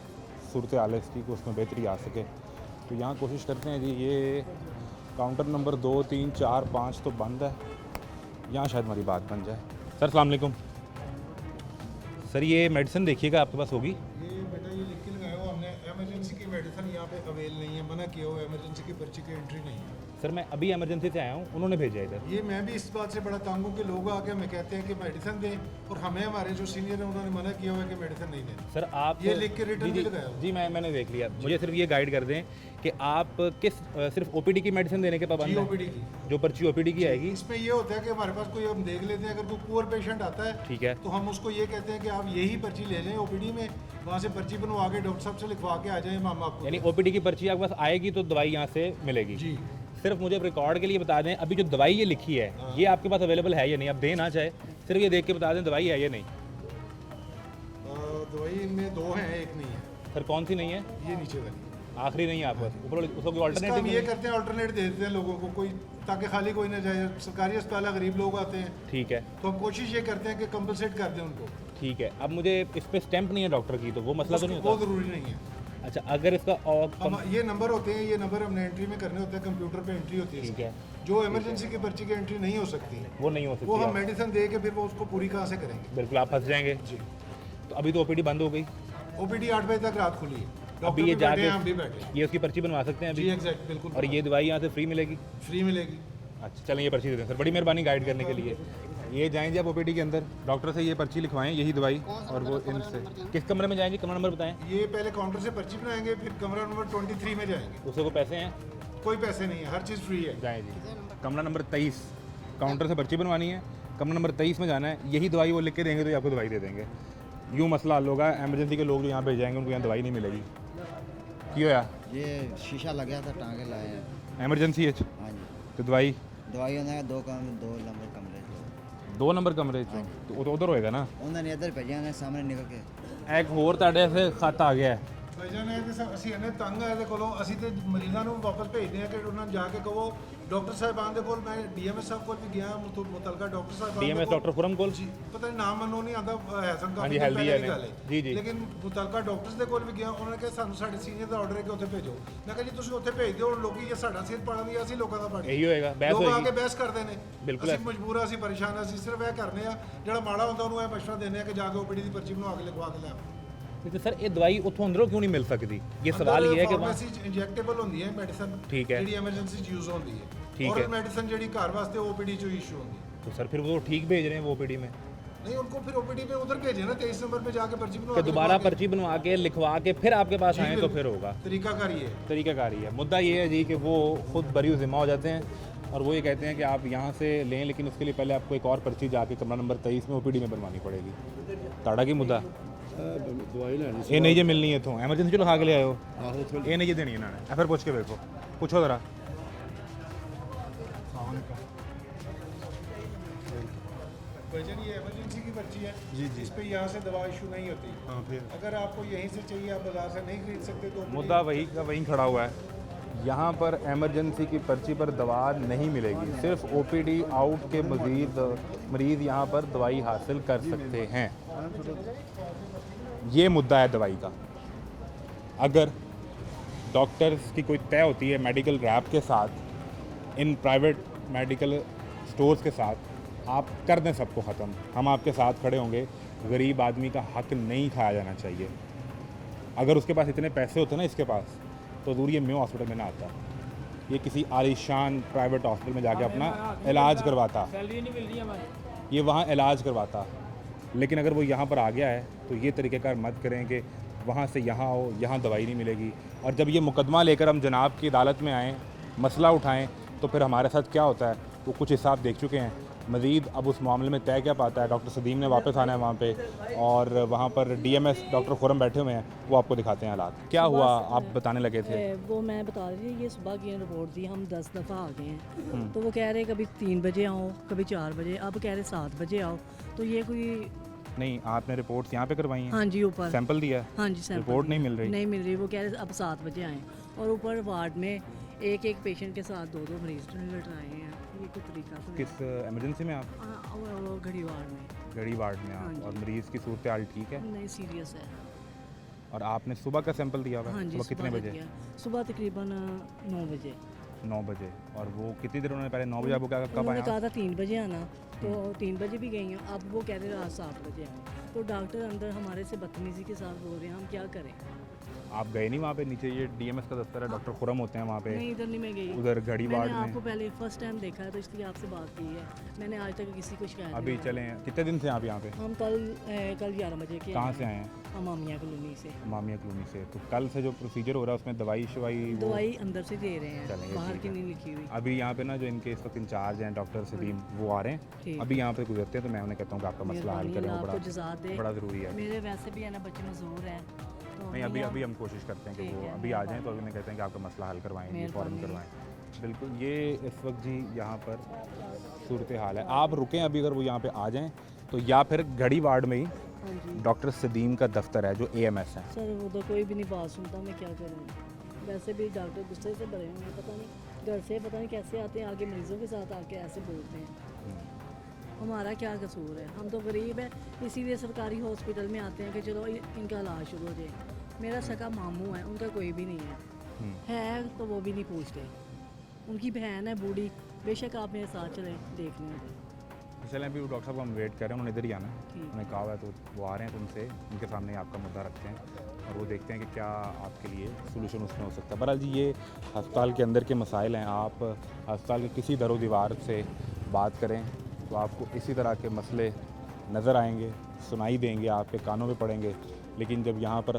सूरत हाल है इसकी, को उसमें बेहतरी आ सके, तो यहाँ कोशिश करते हैं जी। ये काउंटर नंबर 2, 3, 4, 5 तो बंद है, यहाँ शायद हमारी बात बन जाए। सर अस्सलाम वालेकुम। सर ये मेडिसिन देखिएगा आपके पास होगी? ये बेटा ये लिख के लगाया हो हमने, इमरजेंसी की मेडिसिन यहाँ पे अवेल नहीं है, मना किया हुआ है, इमरजेंसी की पर्ची की एंट्री नहीं है। सर मैं अभी इमरजेंसी से आया हूँ, उन्होंने भेजा इधर। ये मैं भी इस बात से बड़ा तंग हूँ कि लोग आके हमें कहते हैं कि मेडिसिन दें, और हमें हमारे जो सीनियर हैं उन्होंने मना किया हुआ है कि मेडिसिन नहीं दें। सर आप ये लिख के रिटर्न भी लगाया हुआ। जी मैंने देख लिया। मुझे सिर्फ ये गाइड कर दें कि आप किस सिर्फ OPD की मेडिसिन देने के पाबंद हैं? OPD की जो पर्ची OPD की आएगी, इसमें ये होता है कि हमारे पास कोई, हम देख लेते हैं, अगर कोई पुअर पेशेंट आता है ठीक है, तो हम उसको ये कहते हैं कि आप यही पर्ची ले लें OPD में, वहाँ से पर्ची बनवा के डॉक्टर साहब से लिखवा के आ जाए, हम आपको। यानी OPD की पर्ची आपके पास आएगी तो दवाई यहाँ से मिलेगी जी। सिर्फ मुझे रिकॉर्ड के लिए बता दें, अभी जो दवाई ये लिखी है ये आपके पास अवेलेबल है या नहीं? आप दें ना चाहे, सिर्फ ये देख के बता दें दवाई है या नहीं। दवाई इनमें 2 हैं, एक नहीं है। सर कौन सी नहीं है? ये नीचे वाली आखिरी नहीं है आप पास, ऊपर उसको कोई इसका हम ऑल्टरनेटिव ये करते हैं, अल्टरनेट दे देते हैं लोगों को, कोई ताकि खाली कोई ना जाए। सरकारी अस्पताल है, गरीब लोग आते हैं, ठीक है तो हम कोशिश ये करते हैं कि कंपलसेट कर दें उनको। ठीक है। अब मुझे इस पे स्टैंप नहीं है डॉक्टर की, तो वो मसला तो नहीं वो होता? ज़रूरी नहीं है। अच्छा, अगर इसका हम ये नंबर होते हैं, ये नंबर हमने एंट्री में करने होते हैं, कंप्यूटर पे एंट्री होती है। ठीक है। जो इमरजेंसी की पर्ची की एंट्री नहीं हो सकती, वो नहीं हो वो सकती हम आप- मेडिसिन दे के फिर वो उसको पूरी कहाँ से करेंगे। बिल्कुल आप फंस जाएंगे जी। तो अभी तो ओपीडी बंद हो गई, ओपीडी 8 बजे तक रात खुली है, अभी डॉक्टर ये भी बैठे जाके हैं, हम भी बैठे हैं। ये उसकी पर्ची बनवा सकते हैं जी अभी? एग्जैक्ट, बिल्कुल। और ये दवाई यहाँ से फ्री मिलेगी? फ्री मिलेगी। अच्छा चलें, ये पर्ची दे दें सर, बड़ी मेहरबानी गाइड करने के लिए। ये जाएंगे आप ओपीडी के अंदर, डॉक्टर से ये पर्ची लिखवाएं, यही दवाई, और वो इनसे किस कमरे में जाएंगे? कमरा नंबर बताएं। ये पहले काउंटर से पर्ची बनाएंगे, फिर कमरा नंबर 23 में जाएंगे। उससे को पैसे हैं? कोई पैसे नहीं है, हर चीज़ फ्री है। जाएँ जी, कमरा नंबर 23, काउंटर से पर्ची बनवानी है, कमरा नंबर 23 में जाना है, यही दवाई वो लिख के देंगे तो ये आपको दवाई दे देंगे। यूँ मसला हल होगा। एमरजेंसी के लोग जो यहाँ पे जाएंगे उनको यहाँ दवाई नहीं मिलेगी। क्यों यार? ये शीशा लग गया था, टाँगे लाए हैं। एमरजेंसी है हाँ जी। तो दवाई दवाई उन्हें 2 नंबर कमरे च। 2 नंबर कमरे चो तो उधर होएगा ना। उन्होंने इधर भेजा ने सामने निकल के। एक होर ਤੁਹਾਡੇ ਸੇ ਖਤ ਆ ਗਿਆ ਹੈ। ਵਜ੍ਹਾ ਨੇ ਤੇ ਅਸੀਂ ਇਹਨੇ ਤੰਗ ਆਏ ਦੇ ਕੋਲੋਂ, ਅਸੀਂ ਤੇ ਮਰੀਜ਼ਾਂ ਨੂੰ ਵਾਪਸ ਭੇਜਦੇ ਆ ਕਿ ਉਹਨਾਂ ਨੂੰ ਜਾ ਕੇ ਕਹੋ ਡਾਕਟਰ ਸਾਹਿਬਾਨ ਦੇ ਕੋਲ। ਮੈਂ ਡੀਐਮਐਸ ਸਾਹਿਬ ਕੋਲ ਵੀ ਗਿਆ, ਮੁਤਲਕਾ ਡਾਕਟਰ ਸਾਹਿਬਾਨ ਡੀਐਮਐਸ ਡਾਕਟਰ ਖੁਰਮ ਕੋਲ ਜੀ, ਪਤਾ ਨਹੀਂ ਨਾਮ ਮੈਨੂੰ ਨਹੀਂ ਆਉਂਦਾ, ਹੈਸਨ हाँ ਕਾਫੀ जी, healthy ਪਹਿਲੇ ਦੀ है ਗੱਲ ਹੈ जी, जी। ਲੇਕਿਨ ਮੁਤਲਕਾ ਡਾਕਟਰਸ ਦੇ ਕੋਲ ਵੀ ਗਿਆ, ਉਹਨਾਂ ਨੇ ਕਿਹਾ ਸਾਨੂੰ ਸਾਡੇ ਸੀਨੀਅਰ ਦਾ ਆਰਡਰ ਹੈ ਕਿ ਉੱਥੇ ਭੇਜੋ। ਮੈਂ ਕਿਹਾ ਜੀ ਤੁਸੀਂ ਉੱਥੇ ਭੇਜ ਦਿਓ, ਲੋਕੀ ਇਹ ਸਾਡਾ ਸਿਰ ਪਾੜਨ ਦੀ, ਅਸੀਂ ਲੋਕਾਂ ਦਾ ਪਾੜੀ। ਇਹੀ ਹੋਏਗਾ, ਬਹਿਸ ਲੋਕ ਆ ਹੋਏਗੀ। ਕੇ ਬਹਿਸ ਕਰਦੇ ਨੇ, ਬਿਲਕੁਲ ਅਸੀਂ ਮਜਬੂਰ ਆ, ਅਸੀਂ ਪਰੇਸ਼ਾਨ ਆ, ਅਸੀਂ ਸਿਰਫ ਇਹ ਕਰਨੇ ਆ ਜਿਹੜਾ ਮਾੜਾ ਹੁੰਦਾ ਉਹਨੂੰ ਇਹ ਮਸ਼ਵਰਾ ਦਿੰਦੇ ਆ ਕਿ ਜਾ ਕੇ ਓਪੀਡੀ ਦੀ ਪਰਚੀ ਬਣਵਾ ਕੇ ਲਿਖਵਾ ਕੇ ਲੈ ਆਓ। तो सर ये दवाई उतों अंदरों क्यों नहीं मिल सकती? ये सवाल ये है कि फार्मेसी इंजेक्टेबल होती है मेडिसिन, ठीक है। ਜਿਹੜੀ ਐਮਰਜੈਂਸੀ ਚ ਯੂਜ਼ ਹੁੰਦੀ ਹੈ। ठीक और है। मेडिसिन ਜਿਹੜੀ ਘਰ ਵਾਸਤੇ ओपीडी ਚ इशू होती है। तो सर फिर वो ठीक भेज रहे हैं वो ओपीडी में, नहीं उनको फिर ओपीडी में उधर भेजे ना, 23 नंबर पे जाके पर्ची बनवा कि के दोबारा लिखवा के। पर्ची बनवा के लिखवा के फिर आपके पास जी, आए तो बिल्कुल। फिर होगा। तरीकाकार ये है। तरीकाकार ही है। मुद्दा ये है जी कि वो खुद बरी ज़िम्मा हो जाते हैं और वो ये कहते हैं कि आप यहाँ से लें, लेकिन उसके लिए पहले आपको एक और पर्ची जाके कमरा नंबर 23 में ओपीडी में बनवानी पड़ेगी। ताड़ा की मुद्दा दवाई लेनी ये नहीं, ये मिलनी है तो एमरजेंसी चलो खा के ले आए हो, ये नहीं, ये देनी है इन्होंने। फिर पूछ के देखो, पूछो ज़रा। वजन ये इमरजेंसी की पर्ची है जी जी, इस पे यहाँ से दवा इशू नहीं होती। हाँ, फिर अगर आपको यहीं से चाहिए, आप बाजार से नहीं खरीद सकते तो मुद्दा वही का वहीं खड़ा हुआ है। यहाँ पर एमरजेंसी की पर्ची पर दवा नहीं मिलेगी, सिर्फ ओपीडी आउट के मजीद मरीज़ यहाँ पर दवाई हासिल कर सकते हैं। ये मुद्दा है दवाई का। अगर डॉक्टर्स की कोई तय होती है मेडिकल रैप के साथ, इन प्राइवेट मेडिकल स्टोर्स के साथ, आप कर दें सबको ख़त्म, हम आपके साथ खड़े होंगे। गरीब आदमी का हक नहीं खाया जाना चाहिए। अगर उसके पास इतने पैसे होते ना, इसके पास, तो दूर ये मेयो हॉस्पिटल में ना आता, ये किसी आलीशान प्राइवेट हॉस्पिटल में जाके अपना इलाज करवाता, सैलरी नहीं मिल रही हमारी, ये वहाँ इलाज करवाता। लेकिन अगर वो यहाँ पर आ गया है तो ये तरीक़ेकार मत करें कि वहाँ से यहाँ आओ, यहाँ दवाई नहीं मिलेगी। और जब ये मुकदमा लेकर हम जनाब की अदालत में आएँ, मसला उठाएँ, तो फिर हमारे साथ क्या होता है वो कुछ हिसाब देख चुके हैं। मज़ीद अब उस मामले में तय क्या पाता है, डॉक्टर सदीम ने वापस आना है वहाँ पे, और वहाँ पर डीएमएस डॉक्टर खुरम बैठे हुए हैं, वो आपको दिखाते हैं हालात। क्या हुआ आप बताने लगे थे? वो मैं बता रही थी, ये सुबह की रिपोर्ट थी, हम 10 दफ़ा आ गए हैं, तो वो कह रहे कभी 3 बजे आओ, कभी 4 बजे, अब कह रहे 7 बजे आओ। तो ये कोई नहीं, आपने रिपोर्ट्स यहाँ पे करवाई हैं? हाँ जी, ऊपर सैंपल दिया है? हाँ जी, सैंपल रिपोर्ट नहीं मिल रही? नहीं मिल रही, वो कह रहे अब 7 बजे आएँ। और ऊपर वार्ड में एक पेशेंट के साथ 2 मरीज लटराए हैं। ये कोई तरीका तो किस एमरजेंसी में आप? वो घड़ी वार्ड में। घड़ी वार्ड में हाँ आप, जी। और मरीज़ की सूरत हाल ठीक है? नहीं, सीरियस है। और आपने सुबह का सैंपल दिया हुआ है? हाँ जी, सुबह कितने सुबह बजे? दिया। सुबह तकरीबन 9 बजे। 9 बजे। और वो कितनी देर उन्होंने पहले 9 बजे आपको कब उन्होंने आया? कहा था 3 बजे आना, तो 3 बजे भी गई हैं। अब वो कह रहे रात 7 बजे आए। तो डॉक्टर अंदर हमारे से बदतमीज़ी के साथ बोल रहे हैं, हम क्या करें? आप गए नहीं वहाँ पे? नीचे ये डीएमएस का दफ्तर है, डॉक्टर खुरम होते हैं वहाँ पे। नहीं, इधर नहीं मैं गई। उधर घड़ी वार्ड मैंने आपको में। पहले फर्स्ट टाइम देखा है, तो इसलिए आपसे बात की है। मैंने आज तक किसी को शिकायत अभी नहीं चलें, कितने दिन से आप यहाँ पे? हम कल 11 बजे के कहाँ से आए हैं? हम मामिया कॉलोनी से। मामिया कॉलोनी से। तो कल से जो प्रोसीजर हो रहा है उसमें दवाई शवाई वो दवाई अंदर से दे रहे हैं, चलेंगे, बाहर ठीक की है। नहीं लिखी हुई। अभी यहाँ पे ना जो इनके इस वक्त इंचार्ज हैं डॉक्टर सलीम, वो आ रहे हैं, ठीक। अभी यहाँ पे गुजरते हैं, तो मैं उन्हें कहता हूँ कि आपका मसला हल करें, वो आपको जज़ा दे। बड़ा ज़रूरी है। मेरे वैसे भी है ना बच्चे मजदूर हैं, तो नहीं, अभी हम कोशिश करते हैं कि ठीक वो है, अभी आ जाएँ, तो अभी उन्हें कहते हैं कि आपका मसला हल करवाएंगे, फ़ौरन मेहरबानी। करवाएं। बिल्कुल, ये इस वक्त जी यहाँ पर सूरत हाल है। आप रुकें, अभी अगर वो यहाँ पे आ जाएँ तो या फिर घड़ी वार्ड में ही हाँ जी डॉक्टर सदीम का दफ्तर है जो AMS है। सर वो तो कोई भी नहीं बात सुनता, मैं क्या करूँ। वैसे भी डॉक्टर गुस्से से भरे हुए हैं, पता नहीं घर से पता नहीं कैसे आते हैं, आगे मरीजों के साथ आके ऐसे बोलते हैं। हमारा क्या कसूर है, हम तो गरीब हैं, इसीलिए सरकारी हॉस्पिटल में आते हैं कि चलो इनका इलाज शुरू हो जाए। मेरा सगा मामू है, उनका कोई भी नहीं है तो वो भी नहीं पूछते। उनकी बहन है बूढ़ी, बेशक आप मेरे साथ चलें देख लें। चलें अभी डॉक्टर साहब हम वेट कर रहे हैं, उन्होंने इधर ही आना है, उन्होंने कहा हुआ है तो वो आ रहे हैं, तो उनसे उनके सामने आपका मुद्दा रखते हैं और वो देखते हैं कि क्या आपके लिए सोल्यूशन उसमें हो सकता है। बहरहाल जी ये अस्पताल के अंदर के मसाइल हैं, आप अस्पताल के किसी दरो दीवार से बात करें तो आपको इसी तरह के मसले नज़र आएंगे, सुनाई देंगे, आपके कानों में पड़ेंगे। लेकिन जब यहाँ पर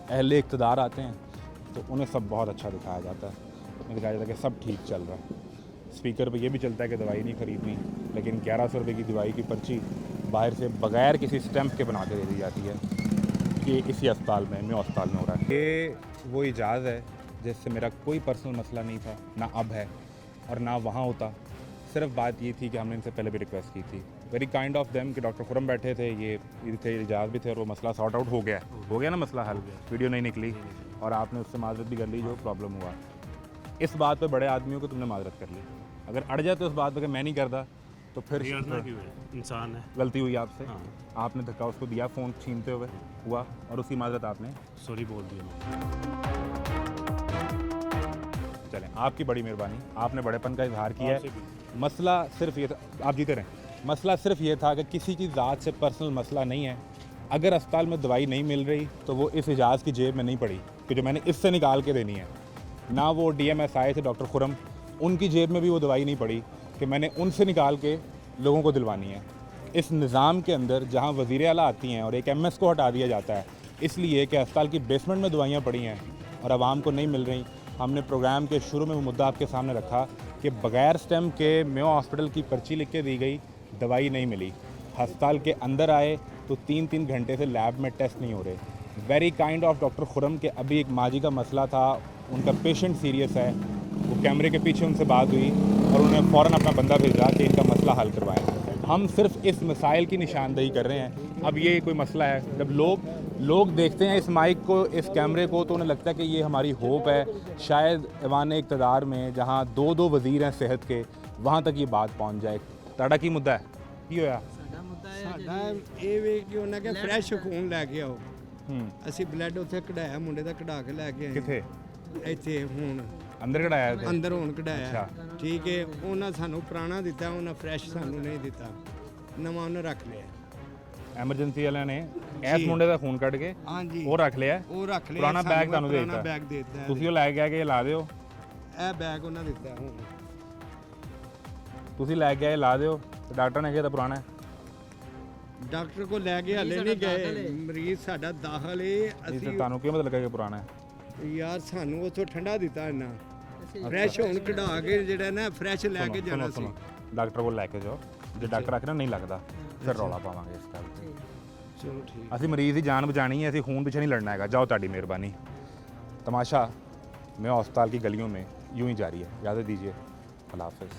अहले इक़्तिदार आते हैं तो उन्हें सब बहुत अच्छा दिखाया जाता है, उन्हें दिखाया जाता है कि सब ठीक चल रहा है। स्पीकर पे ये भी चलता है कि दवाई नहीं ख़रीदनी, लेकिन 1100 रुपये की दवाई की पर्ची बाहर से बग़ैर किसी स्टैंप के बना के दे दी जाती है। ये इसी अस्पताल में मेयो अस्पताल में हो रहा है। ये वो इजाज़ है जिससे मेरा कोई पर्सनल मसला नहीं था, ना अब है और ना वहाँ होता। सिर्फ बात ये थी कि हमने इनसे पहले भी रिक्वेस्ट की थी, वेरी काइंड ऑफ देम कि डॉक्टर खुरम बैठे थे, ये थे इजाज़ भी थे और वो मसला सॉर्ट आउट हो गया ना मसला हल, वीडियो नहीं निकली और आपने उससे माजरत भी कर ली जो प्रॉब्लम हुआ। इस बात पे बड़े आदमियों को तुमने माजरत कर ली, अगर अड़ जाते उस बात पे कि मैं नहीं करता तो फिर इंसान है, गलती हुई आपसे, आपने धक्का उसको दिया फ़ोन छीनते हुए हुआ और उसकी माजरत आपने सॉरी बोल दिया। चलें आपकी बड़ी मेहरबानी, आपने बड़ेपन का इजहार किया है। मसला सिर्फ ये था, आप जीते रहें, मसला सिर्फ ये था कि किसी की ज़ात से पर्सनल मसला नहीं है। अगर अस्पताल में दवाई नहीं मिल रही तो वो इस इजाज़ की जेब में नहीं पड़ी कि जो मैंने इससे निकाल के देनी है, ना वो DMS आए थे डॉक्टर खुरम, उनकी जेब में भी वो दवाई नहीं पड़ी कि मैंने उनसे निकाल के लोगों को दिलवानी है। इस निज़ाम के अंदर जहाँ वज़ीर आला आती हैं और एक MS को हटा दिया जाता है इसलिए कि अस्पताल की बेसमेंट में दवाइयाँ पड़ी हैं और आवाम को नहीं मिल रही। हमने प्रोग्राम के शुरू में वो मुद्दा आपके सामने रखा कि बग़ैर स्टैम्प के मेयो हॉस्पिटल की पर्ची लिख के दी गई, दवाई नहीं मिली। अस्पताल के अंदर आए तो 3-3 घंटे से लैब में टेस्ट नहीं हो रहे। Very kind of doctor Khurram के अभी एक माजी का मसला था, उनका पेशेंट सीरियस है, वो कैमरे के पीछे उनसे बात हुई और उन्हें फ़ौरन अपना बंदा भेजा कि इनका मसला हल करवाएं। हम सिर्फ इस मसाइल की निशानदेही कर रहे हैं। अब ये कोई मसला है, जब लोग देखते हैं इस माइक को, इस कैमरे को, तो उन्हें लगता है कि ये हमारी होप है, शायद ऐवान इक़्तिदार में जहाँ 2-2 वज़ीर हैं सेहत के, वहाँ तक ये बात पहुँच जाए। ताड़ा की मुद्दा है की होया ਸਾਡਾ ਇਹ ਵੇ ਕਿ ਉਹਨਾਂ ਕੇ ਫਰੈਸ਼ ਖੂਨ ਲੈ ਕੇ ਆਓ। ਅਸੀਂ ਬਲੱਡ ਉੱਥੇ ਕਢਾਇਆ, ਮੁੰਡੇ ਦਾ ਕਢਾ ਕੇ ਲੈ ਕੇ ਆਏ। ਕਿੱਥੇ? ਇੱਥੇ ਹੁਣ ਅੰਦਰ ਕਢਾਇਆ ਤੇ ਅੰਦਰ ਹੁਣ ਕਢਾਇਆ। ਠੀਕ ਹੈ, ਉਹਨਾਂ ਸਾਨੂੰ ਪੁਰਾਣਾ ਦਿੱਤਾ, ਉਹਨਾਂ ਫਰੈਸ਼ ਸਾਨੂੰ ਨਹੀਂ ਦਿੱਤਾ, ਨਵਾਂ ਉਹਨੇ ਰੱਖ ਲਿਆ। ਐਮਰਜੈਂਸੀ ਵਾਲਿਆਂ ਨੇ ਇਸ ਮੁੰਡੇ ਦਾ ਖੂਨ ਕੱਢ ਕੇ ਉਹ ਰੱਖ ਲਿਆ, ਪੁਰਾਣਾ ਬੈਗ ਤੁਹਾਨੂੰ ਦੇ ਦਿੱਤਾ, ਬੈਗ ਦੇ ਦਿੱਤਾ, ਤੁਸੀਂ ਉਹ ਲੈ ਕੇ ਆ ਕੇ ਲਾ ਦਿਓ। ਇਹ ਬੈਗ ਉਹਨਾਂ ਦਿੱਤਾ, ਹੁਣ ਤੁਸੀਂ ਲੈ ਕੇ ਆਏ ਲਾ ਦਿਓ ਤੇ ਡਾਕਟਰ ਨੇ ਕਿਹਾ ਤਾਂ ਪੁਰਾਣਾ ਹੈ। ਡਾਕਟਰ ਕੋਲ ਲੈ ਕੇ ਹਲੇ ਨਹੀਂ ਗਏ, ਮਰੀਜ਼ ਸਾਡਾ ਦਾਖਲ ਹੈ। ਅਸੀਂ ਤੁਹਾਨੂੰ ਕਿਉਂ ਪਤਾ ਲੱਗਾ ਕਿ ਪੁਰਾਣਾ ਹੈ? ਯਾਰ ਸਾਨੂੰ ਉੱਥੋਂ ਠੰਡਾ ਦਿੱਤਾ ਇਹਨਾਂ, ਫਰੈਸ਼ ਹੁਣ ਕਢਾ ਕੇ ਜਿਹੜਾ ਨਾ ਫਰੈਸ਼ ਲੈ ਕੇ ਜਾਣਾ ਸੀ। ਡਾਕਟਰ ਕੋਲ ਲੈ ਕੇ ਜਾਓ, ਜੇ ਡਾਕਟਰ ਆਖਣਾ ਨਹੀਂ ਲੱਗਦਾ ਫਿਰ ਰੌਲਾ ਪਾਵਾਂਗੇ ਇਸ ਗੱਲ ਤੇ। ਚਲੋ ਠੀਕ, ਅਸੀਂ ਮਰੀਜ਼ ਦੀ ਜਾਨ ਬਚਾਣੀ है, ਅਸੀਂ खून पीछे नहीं लड़ना है। जाओ, ਤੁਹਾਡੀ ਮਿਹਰਬਾਨੀ। तमाशा मैं अस्पताल की गलियों में यूं ही जारी है। इजाज़त दीजिए, अल्लाह हाफ़िज़।